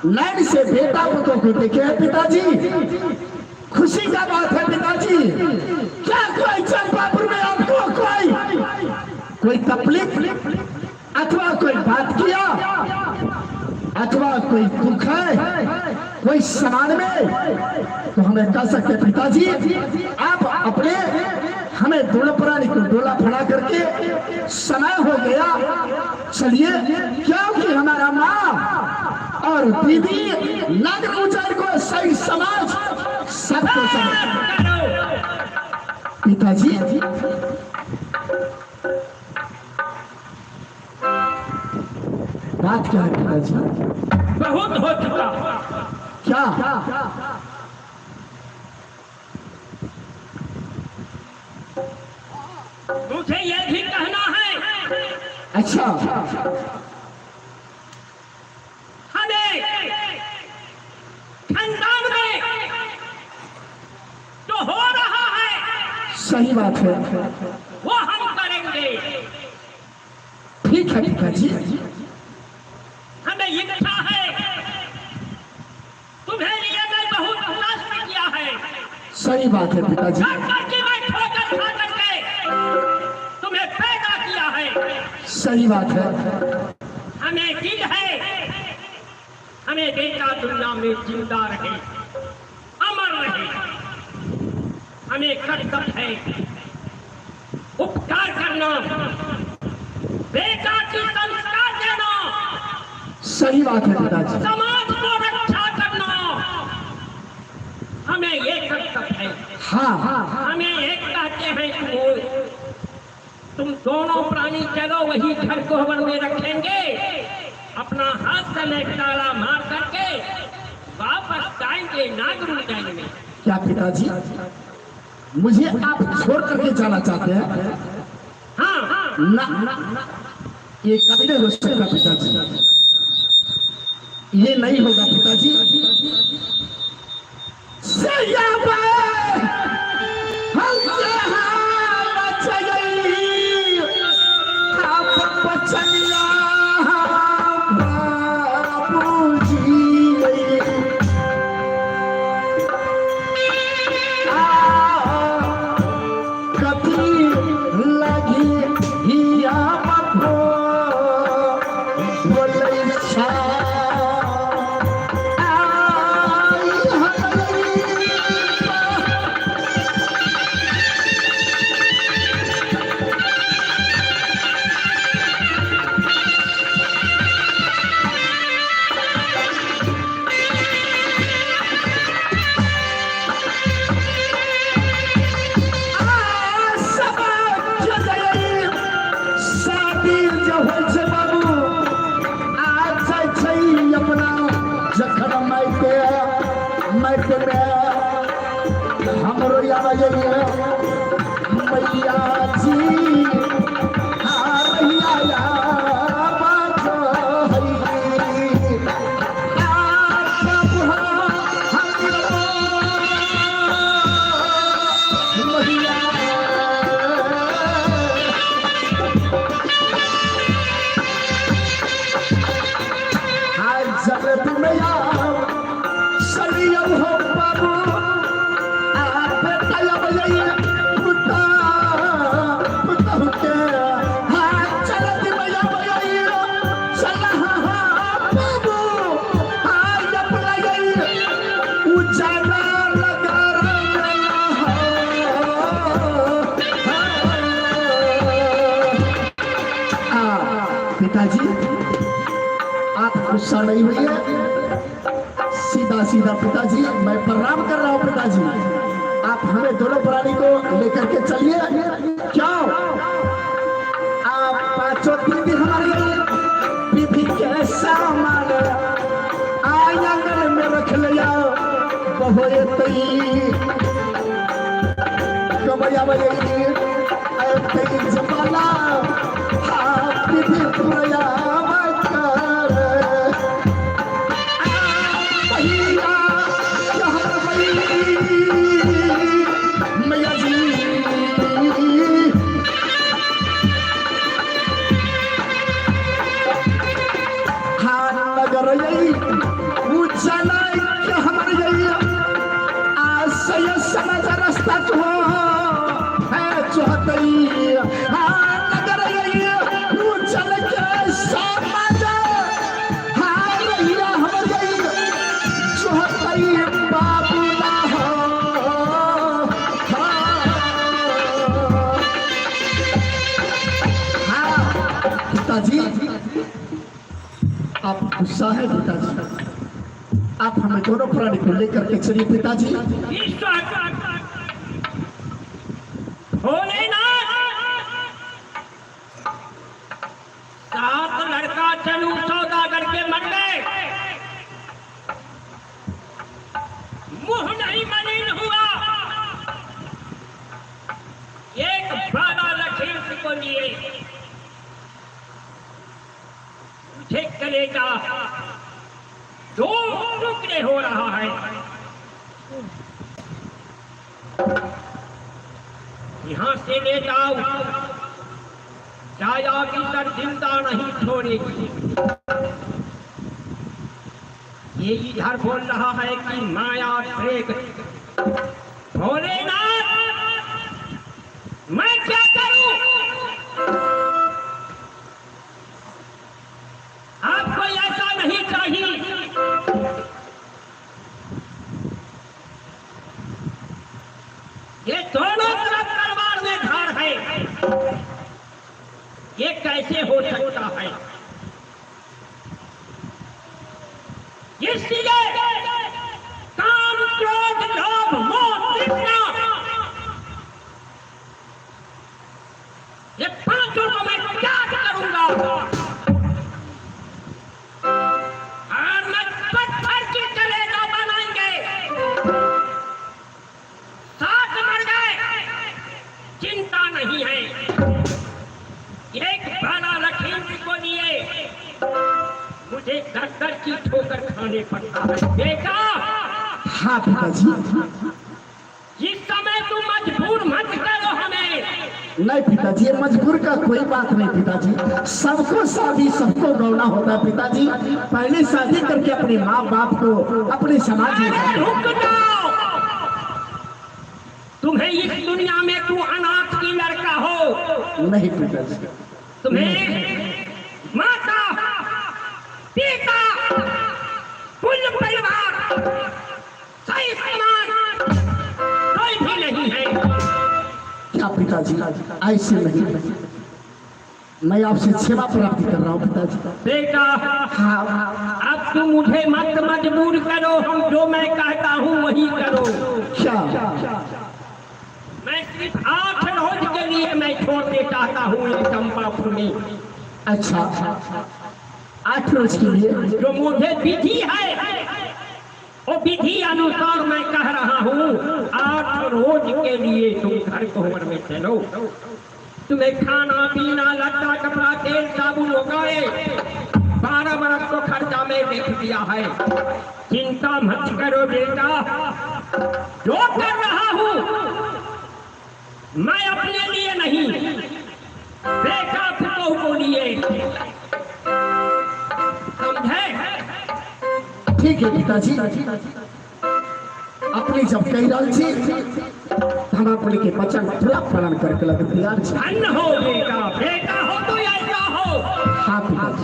लाइन से बेटा को देखे हैं पिताजी, खुशी का बात है पिताजी। क्या कोई चंपापुर में आपको कोई तकलीफ अथवा कोई बात किया अथवा कोई दुख है कोई समान में तो हमें कह सकते पिताजी। आप अपने हमें दोनों प्राणी को डोला फड़ा करके समय हो गया, चलिए क्योंकि हमारा माँ और दीदी नग गुजर को सही समाज सबको पिताजी। बात क्या है पिताजी? बहुत हो चुका। क्या? मुझे यह भी कहना है। अच्छा, हमें खानदान में जो हो रहा है सही बात है, वो हम करेंगे। ठीक है पिताजी। हमें इच्छा है, तुम्हें लिए मैं बहुत कष्ट किया है। सही बात है पिताजी। तुम्हें पैदा किया है। सही बात है। हमें दिल है, हमें बेटा दुनिया में जिंदा रहे, अमर रहे। हमें कर्तव्य है उपकार करना, बेटा की संस्कार देना। सही बात है पिताजी। समाज को रक्षा करना, हमें ये कर्तव्य है। हाँ हमें एक कहते हैं कि वो तुम दोनों प्राणी चलो वही घर कोहबर में रखेंगे, अपना हाथ से ले ताला मार करके वापस जाएंगे नागरू डैम में। क्या पिताजी मुझे आप छोड़ करके जाना चाहते हैं? हाँ ना ये कभी नहीं हो सकता पिताजी, ये नहीं होगा पिताजी। हमरो याद मैया जी पिताजी आप गुस्सा नहीं हुई है, सीधा सीधा पिताजी मैं प्रणाम कर रहा हूँ। पिताजी आप हमें दोनों प्राणी को लेकर के चलिए। क्यों आप पांचों दीदी हमारे विधि के सामान आंगन में रख लिया बहुए कबैया बजे जमाना मैया जी हाँ नगर यही उजाला हमारे यही आज से समझ रास्ता तो है चौहतई हाँ नगर यही उजल के समझ हाँ रहिया हमारे यही चौहतई बाबू पिताजी आप गुस्सा है पिताजी, आप हमें दोनों प्राणी को लेकर के चलिए पिताजी। सात लड़का चलू सौदागर के मर गए, मुंह नहीं मलिन हुआ, एक बाबा लखीम को लिए मुझे कलेजा दो टुकड़े हो रहा है। यहाँ से ले जाओ, जाया की तर जिंदा नहीं छोड़ेगी। ये इधर बोल रहा है कि माया प्रेग भोलेनाथ मैं क्या करूं? आपको ऐसा नहीं चाहिए। ये दोनों तरफ तलवार में धार है, ये कैसे हो सकता है? इसलिए काम क्रोध लोभ मोह बेटा हाँ पिताजी। इस समय तुम मजबूर मत करो हमें। नहीं पिताजी, ये मजबूर का कोई बात नहीं पिताजी। सबको शादी सबको गौना होता है पिताजी। पहले शादी करके अपने माँ बाप को अपने समाज में अरे रुक जाओ, तुम्हें इस दुनिया में तू अनाथ की लड़का हो। नहीं पिताजी। तुम्हें माता पिता कुल परिवार सही समान कोई भी नहीं है। क्या पिताजी, ऐसे नहीं, मैं आपसे सेवा प्राप्त कर रहा हूँ पिताजी। बेटा अब तुम मुझे मत मजबूर करो, हम जो मैं कहता हूँ वही करो। क्या? मैं सिर्फ 8 रोज के लिए मैं छोड़ने चाहता हूँ ये चंपापुर में। अच्छा, 8 रोज के लिए? जो मुझे विधि है वो विधि अनुसार मैं कह रहा हूँ 8 रोज के लिए तुम घर कोहबर में चलो। तुम्हें खाना पीना लत्ता कपड़ा तेल साबुन वगैरह 12 बरस को खर्चा में देख दिया है। चिंता मत करो बेटा, जो कर रहा हूँ मैं अपने लिए नहीं बेटा पुतोह को लिए, समझे? ठीक है पिताजी। अपनी जब कही रही थी हम अपने के वचन पूरा पालन करके लगे तैयार छी। धन्य हो बेटा, बेटा हो तो ऐसा हो। हाँ पिताजी।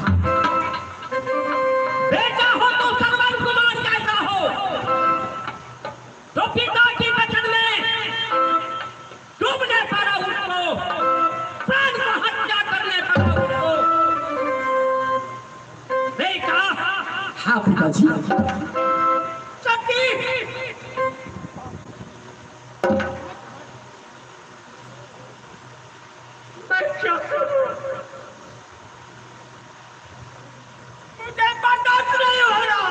बेटा हो तो श्रवण कुमार जैसा हो, तो पिता के वचन में डूबने पड़ा उसको, प्राण को हत्या करने पड़ा उसको। बेटा हाँ पिताजी। सती मैं क्या करूं? मुझे बर्दाश्त नहीं हो रहा।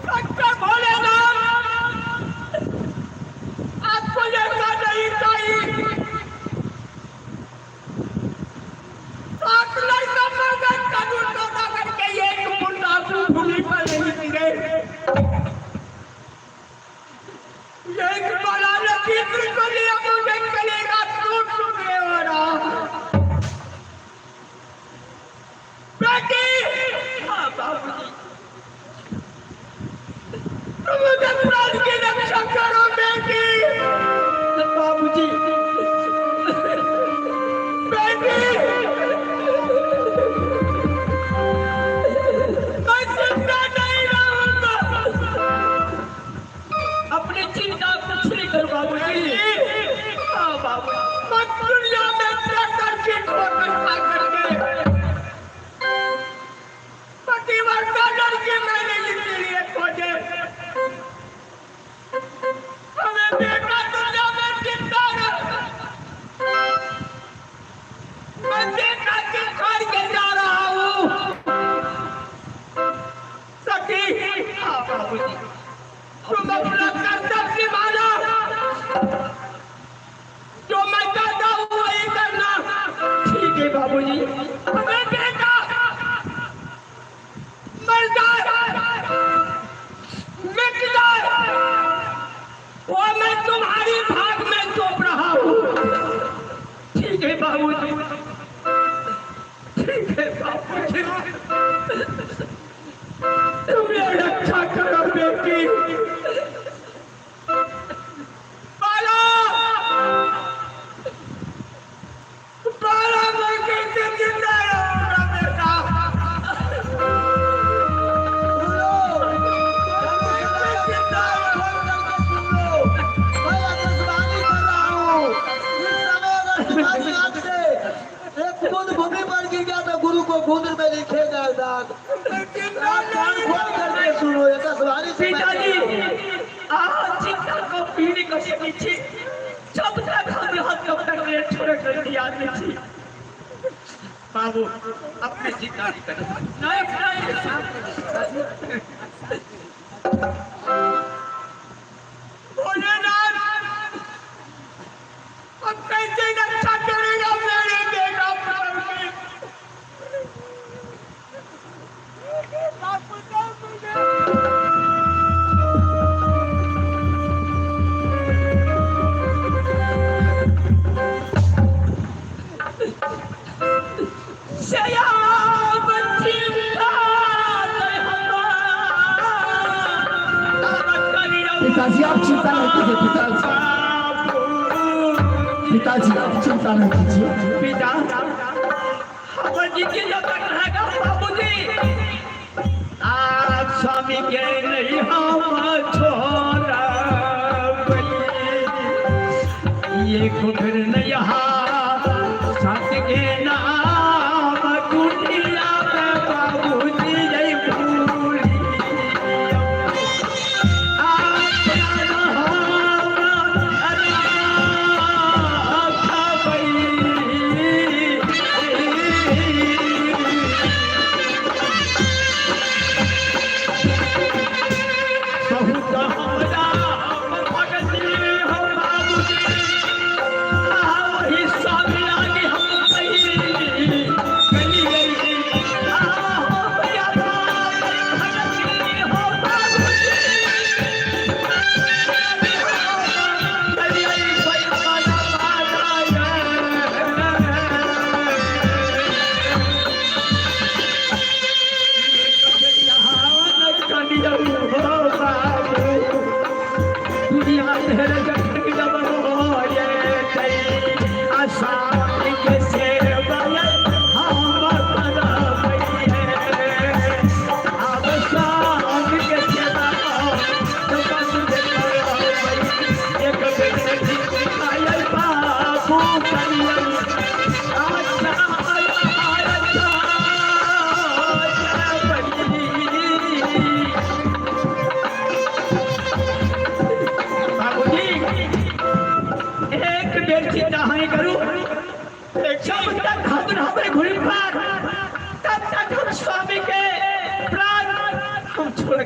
डॉक्टर भोलेनाथ, आपको ऐसा नहीं चाहिए। 7 लड़का मगर कानून तोड़ा करके एक मुर्दा भूमि पर नहीं गिरे। एक बड़ा लकीर को लिया मुझे कलेगा टूट चुके हो रहा। बेटी, हाँ बाबूजी, तुम मुझे प्राण की रक्षा करो बेटी। बाबूजी, बेटी, मैं चिंता नहीं रहूंगा। अपनी चिंता कुछ नहीं करो बाबूजी। हाँ बाबू, मैं दुनिया में टक्कर की ठोकर खा करके पतिवर्ता लड़की मैंने इसके लिए खोजे। हमें बेटा दुनिया में जिंदा रहा, मैं बेटा के घर के जा रहा हूँ। सखी, हाँ बाबूजी, तुम अपना कर्तव्य निभाना, जो मैं कहता हूँ वही करना। ठीक है बाबूजी। हमें बेटा मर जाए मिट जाए वो मैं तुम्हारी भाग में सौंप रहा हूँ। ठीक है बाबूजी, ठीक है बाबूजी, तुम ये रक्षा करो बेटी। बाला, बाला मैं कैसे जिंदा रहूंगा बेटा? एक बूंद भूमि पर गिर गया तो गुरु को बूंद में लिखेगा दाग। सुनो ये सवारी पिताजी, आज चिंता को पीने को पीछे जब तक हम यहाँ कब तक ले छोड़ कर दिया नहीं। बाबू अपनी चिंता नहीं करो। भोलेनाथ, अब कैसे रक्षा करेगा मेरे बेटा पुत्र की? पिताजी आप चिंता नहीं कीजिए पिताजी, पिताजी आप चिंता नहीं कीजिए। पिता हम जी के जब तक रहेगा बाबूजी आप स्वामी के नहीं हम छोड़ा ये कुकर नहीं साथ के नाम कुटिया पे बाबूजी जय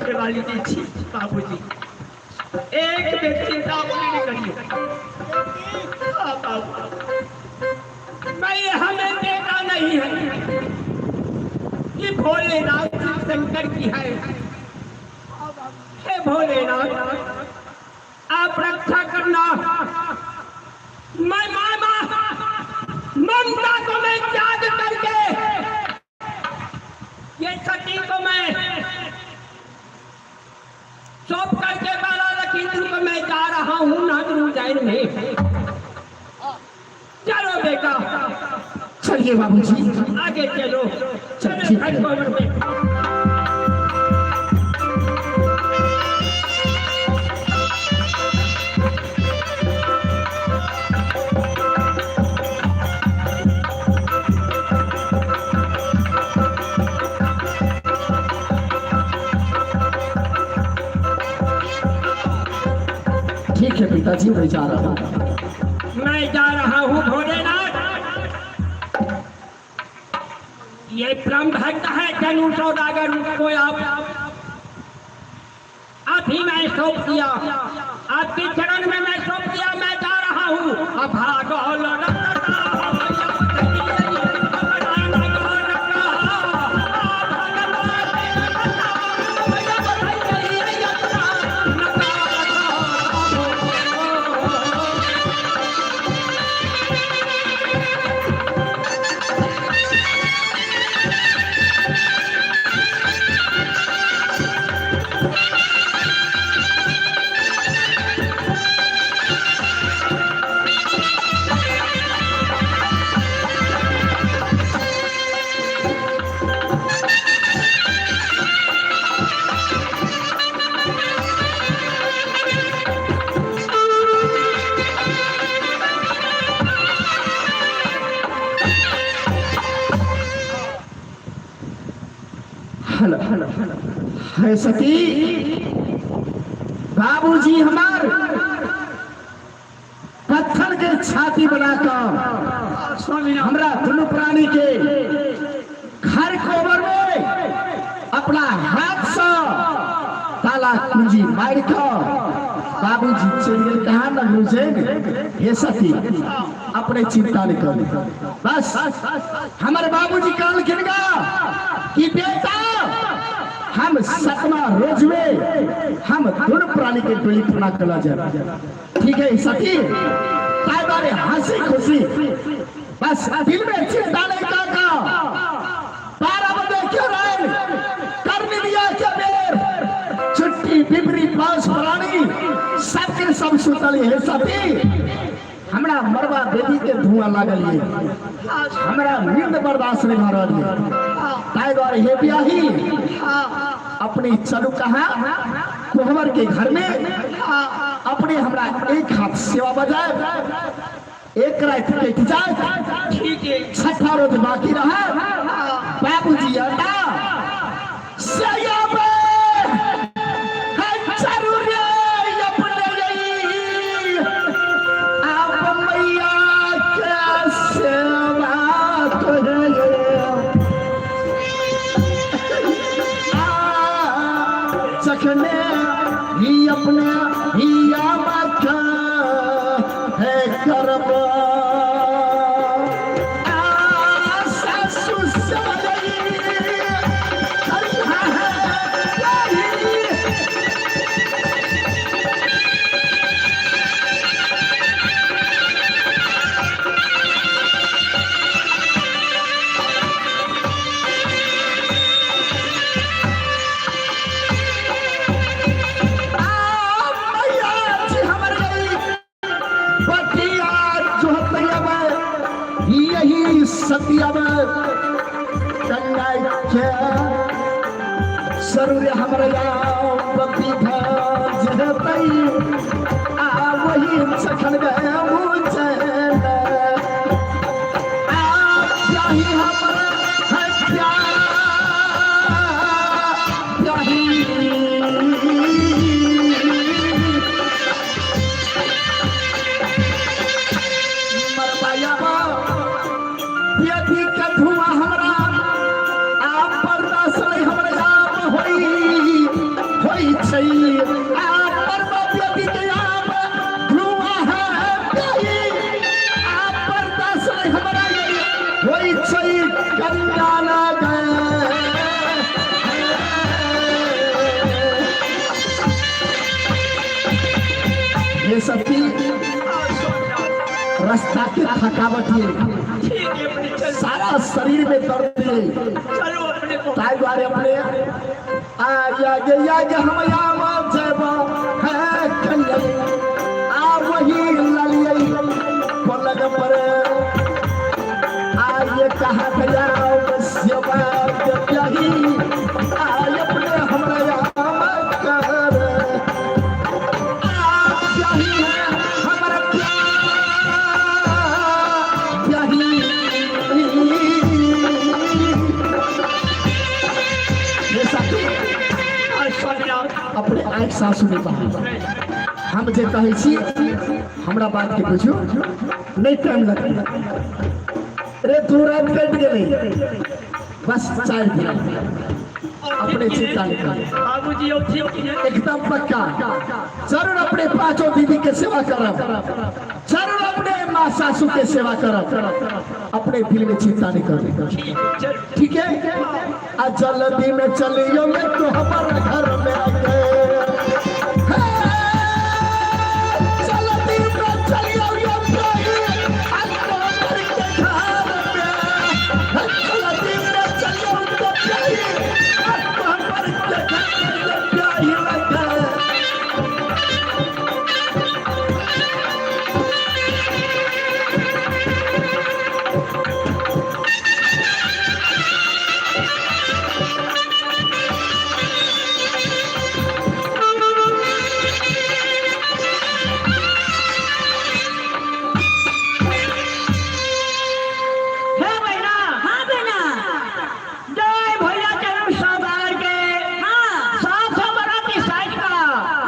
भूली वाली थी बाबूजी एक व्यक्ति का नहीं करिए मैं हमें देखा नहीं है कि भोलेनाथ शंकर की है। हे भोलेनाथ आप रक्षा करना। मैं ममता को मैं त्याग करके ये सती को मैं सौंप करके बाला लखीमपुर को मैं जा रहा हूँ नागरू जैन में। चलो बेटा चलिए बाबूजी आगे चलो। ठीक है पिताजी मैं जा रहा हूँ। मैं जा रहा हूँ भोलेनाथ। ये ब्रह्म भक्त है जनु सौदागर को आप अभी मैं सौंप दिया आपके चरण में मैं सौंप दिया। मैं जा रहा हूँ अब भागो है सती बाबूजी हमार पत्थर के छाती बनाकर हमरा दोनों प्राणी के घर कोबर में अपना हाथ से ताला कुंजी मार कर बाबूजी चल गए कहा न मुझे। ये सती अपने चिंता नहीं कर बस हमारे बाबूजी काल गिरगा कि बेटा हम सतमा रोज में हम दोनों प्राणी के डोली फुला कला जाए। ठीक है सती ताई बारे हंसी खुशी बस दिल में चिंता नहीं का 12 बजे क्यों रहे कर दिया क्या बेर छुट्टी बिबरी पास प्राणी सुतल है सती हमरा मरवा बेटी के धुआं लागल है हमरा नींद बर्दाश्त नहीं हो रही है ताई द्वारे हे ब्याही अपने चलू कहा कोहबर के घर में अपने हमरा एक हाथ सेवा बजाए एक रात कट जाए ठीक है छठा रोज बाकी रहा बाबूजी आता सयाबे है जरूर अपने यही आप मैया के सेवा चखने ही अपने ही आमा है करब यही सत्या सरूर हमरा पति आ वही सखन ये सती रास्ता के थकावट है सारा शरीर में दर्द है चलो अपने को ताई द्वारे अपने आगे हम याम जब है कन्या आ वही ललियई पलग पर आए कहा गया सेवा यही आए अपने हमरा याम कर यही है हमारा प्यार यही अपने आँख सासू ने कहा हम जे कहे छी हमरा बात के बुझियो नहीं टाइम लगता रे तू रात कट गई बस 4 दिन अपने चिंता नहीं कर बाबूजी एकदम पक्का जरूर अपने पांचों दीदी के सेवा करब जरूर अपने माँ सासू के सेवा करब अपने दिल में चिंता नहीं कर ठीक है आज जल्दी में चलियो मैं तो हमारे घर में आके जल्दी में चलियो यो आज तो हमारे घर में जल्दी में चलियो तो आज तो हमारे घर में प्यारी लगा हे बहना हाँ बना जय भैया चरण सरदार के हाँ 700 बराती साइज का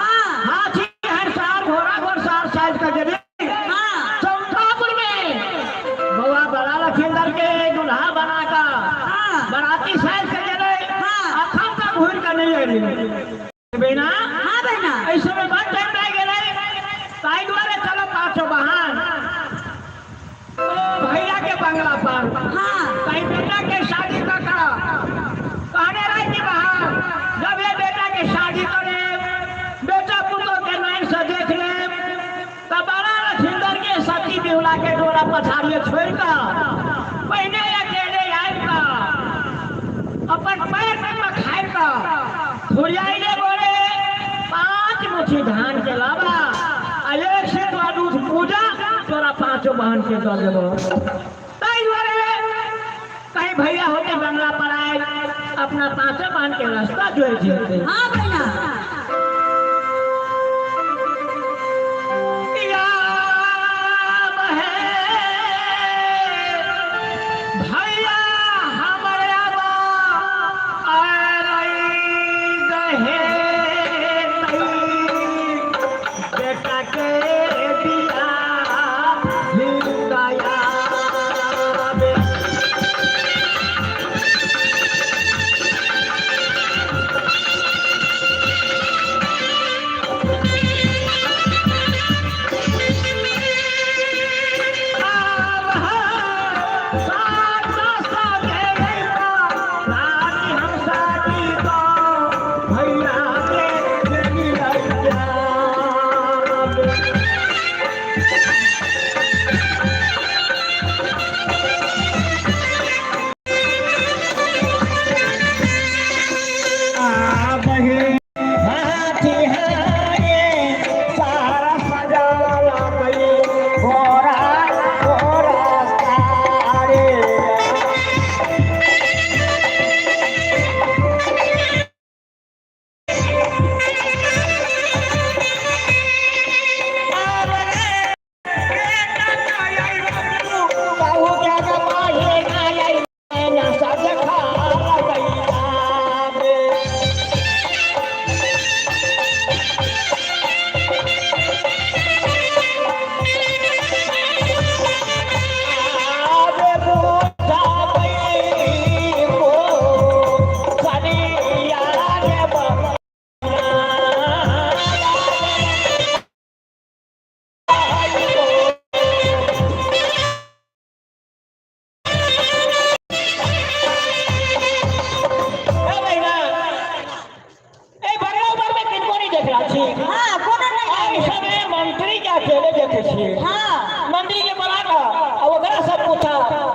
हाँ हाथी हरसार घोड़ा घोड़सार साइज का जरूर हाँ चौथापुर में बउआ बड़ा लखींदर के दूल्हा बना का हाँ बराती साइज का जरूर हाँ। अखम का घूर का नहीं है बेना हाँ बना ऐसे में बहुत टाइम रह गए ताई द्वारे चलो 500 बहान तो भैया के बंगला पर हाँ कहीं बेटा के शादी का कहने रही थी बाहर जब ये बेटा के शादी करे बेटा पुतों के नैन से देख ले तब बड़ा लखींदर के सती बिहुला के डोरा पछाड़िए छोड़ कर पहने अकेले आए का अपन पैर में पखाड़ का थोड़ियाई बोले 5 मुट्ठी धान के लावा अरे पांचों बहन के दल देबो ताई वाले कहीं भैया होते बंगला पर आए अपना पांचों बहन के रास्ता जोड़ दिए। हाँ भैया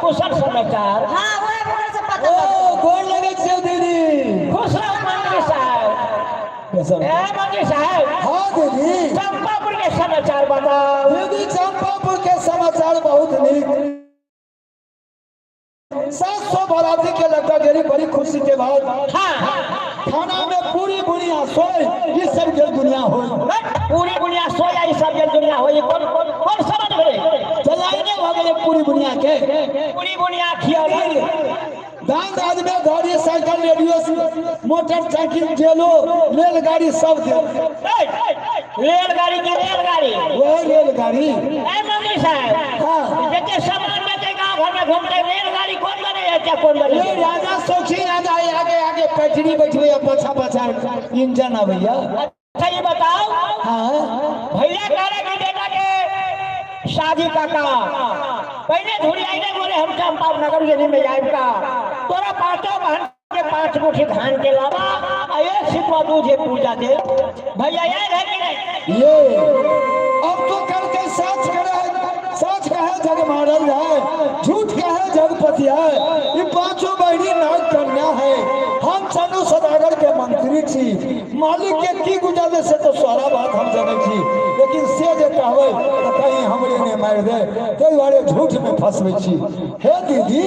कुशल समाचार। हाँ वो बोल से पता ओ गोड़ लगे छे दीदी। खुश रहो मंत्री साहब। ए मंत्री साहब। हाँ दीदी। चंपापुर के समाचार बताओ। दीदी चंपापुर के समाचार बहुत नीक। 700 बराती के लड़का गरी बड़ी खुशी के बाद खाना में पूरी बुनिया सोई ये सब के दुनिया हो। पूरी बुनिया सोया ये सब के दुनिया हो। कौन कौन कौन समझ गए? चलाइने हो गए पूरी बुनिया के। पूरी बुनिया खियाली दान दाद में गाड़ी साइकिल रेडियो मोटरसाइकिल जेलो रेलगाड़ी सब दे। रेलगाड़ी की रेलगाड़ी वो रेलगाड़ी। ए मंत्री साहब। हाँ जैसे सामान में गाँव भर में घूमते रेलगाड़ी कौन बने है क्या कौन बने? ये राजा सौखी राजा आगे आगे पटरी बैठे पछा पछा इंजन है भैया। अच्छा ये बताओ। हाँ भैया कह रहे कि बेटा के शादी का पहले धुरी आई नहीं बोले हम चंपा नगर यदि में जाए का तोरा पांचों बहन के 5 मुट्ठी धान के अलावा एक सिपा दूध पूजा दे। भैया याद है कि नहीं? ये अब तो करके सच कहे जग मारल है झूठ कहे जग पतिया। ये 5 बहनी नाग कन्या है। हम चनु सदागर के मंत्री छी। मालिक के की गुजरले से तो सारा बात हम जाने छी लेकिन से जे कहबै तो कहीं हमरे ने मार दे तै बारे झूठ में फंसबै छी। हे दीदी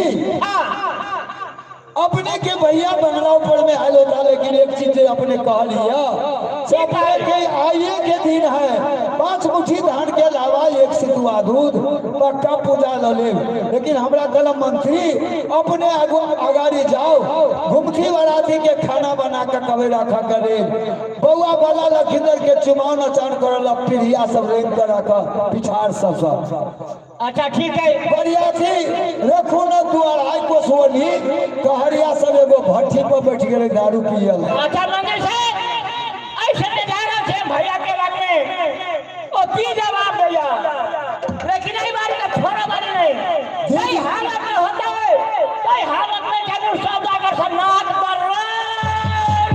अपने के भैया बंगला ऊपर में आयल होता लेकिन एक चीज अपने कह लिया के आइए के दिन है 5 मुट्ठी धान के अलावा 1 सितुआ दूध पक्का पूजा ल ले। लेकिन हमरा कलम मंत्री अपने अगाड़ी जाओ घुमती बराती के खाना बना के कवे रखा करे बउआ वाला लखींदर के चुमाव नचान करल पीढ़िया सब रेंग कर रखा पिछाड़ सब। अच्छा ठीक है बढ़िया थी रखो न दुआर आई को सोनी कहरिया सब एगो भट्ठी पर बैठ गेले दारू पियल। अच्छा मंत्री साहब ऐसे ने जाना थे भैया के बारे में ओ की जवाब भैया लेकिन नहीं बारी का छोरा बारी नहीं सही हालत में होता है सही हालत में जरूर सब जाकर सन्नाट कर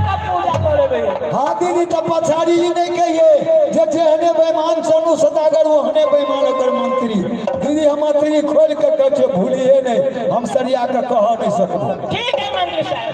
का पूजा करे भैया। हाँ दीदी तब पछाड़ी ही नहीं कहिए जे जेहने बेईमान चनु सदागर वो हने बेईमान कर मंत्री। दीदी हम मंत्री खोल के कहे भूलिए नहीं हम सरिया के कह नहीं सकते। ठीक है मंत्री साहब।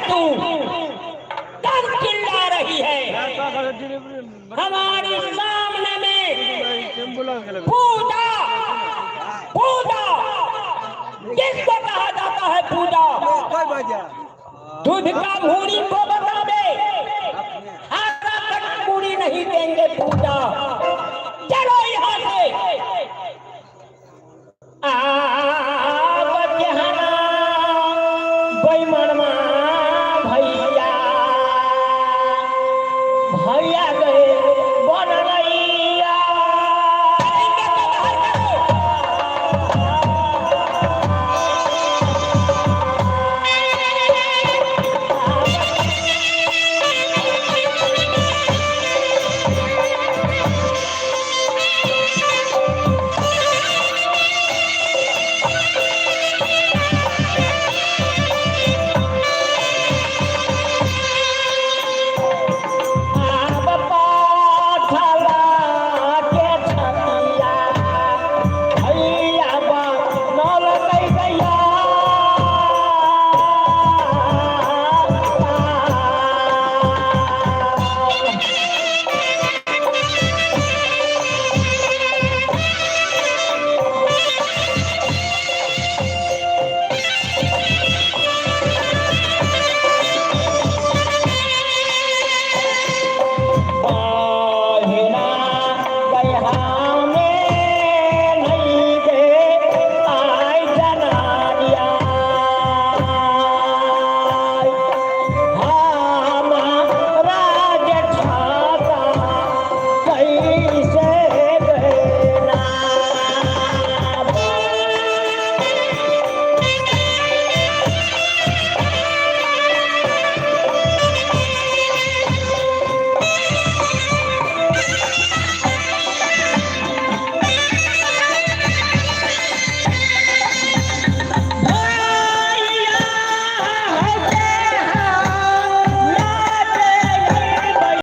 तू कब चिल्ला रही है हमारी सामने में? पूजा पूजा किसको कहा जाता है पूजा? दूध का भूरी को बता दे, आधा तक पूरी नहीं देंगे पूजा। चलो यहाँ से।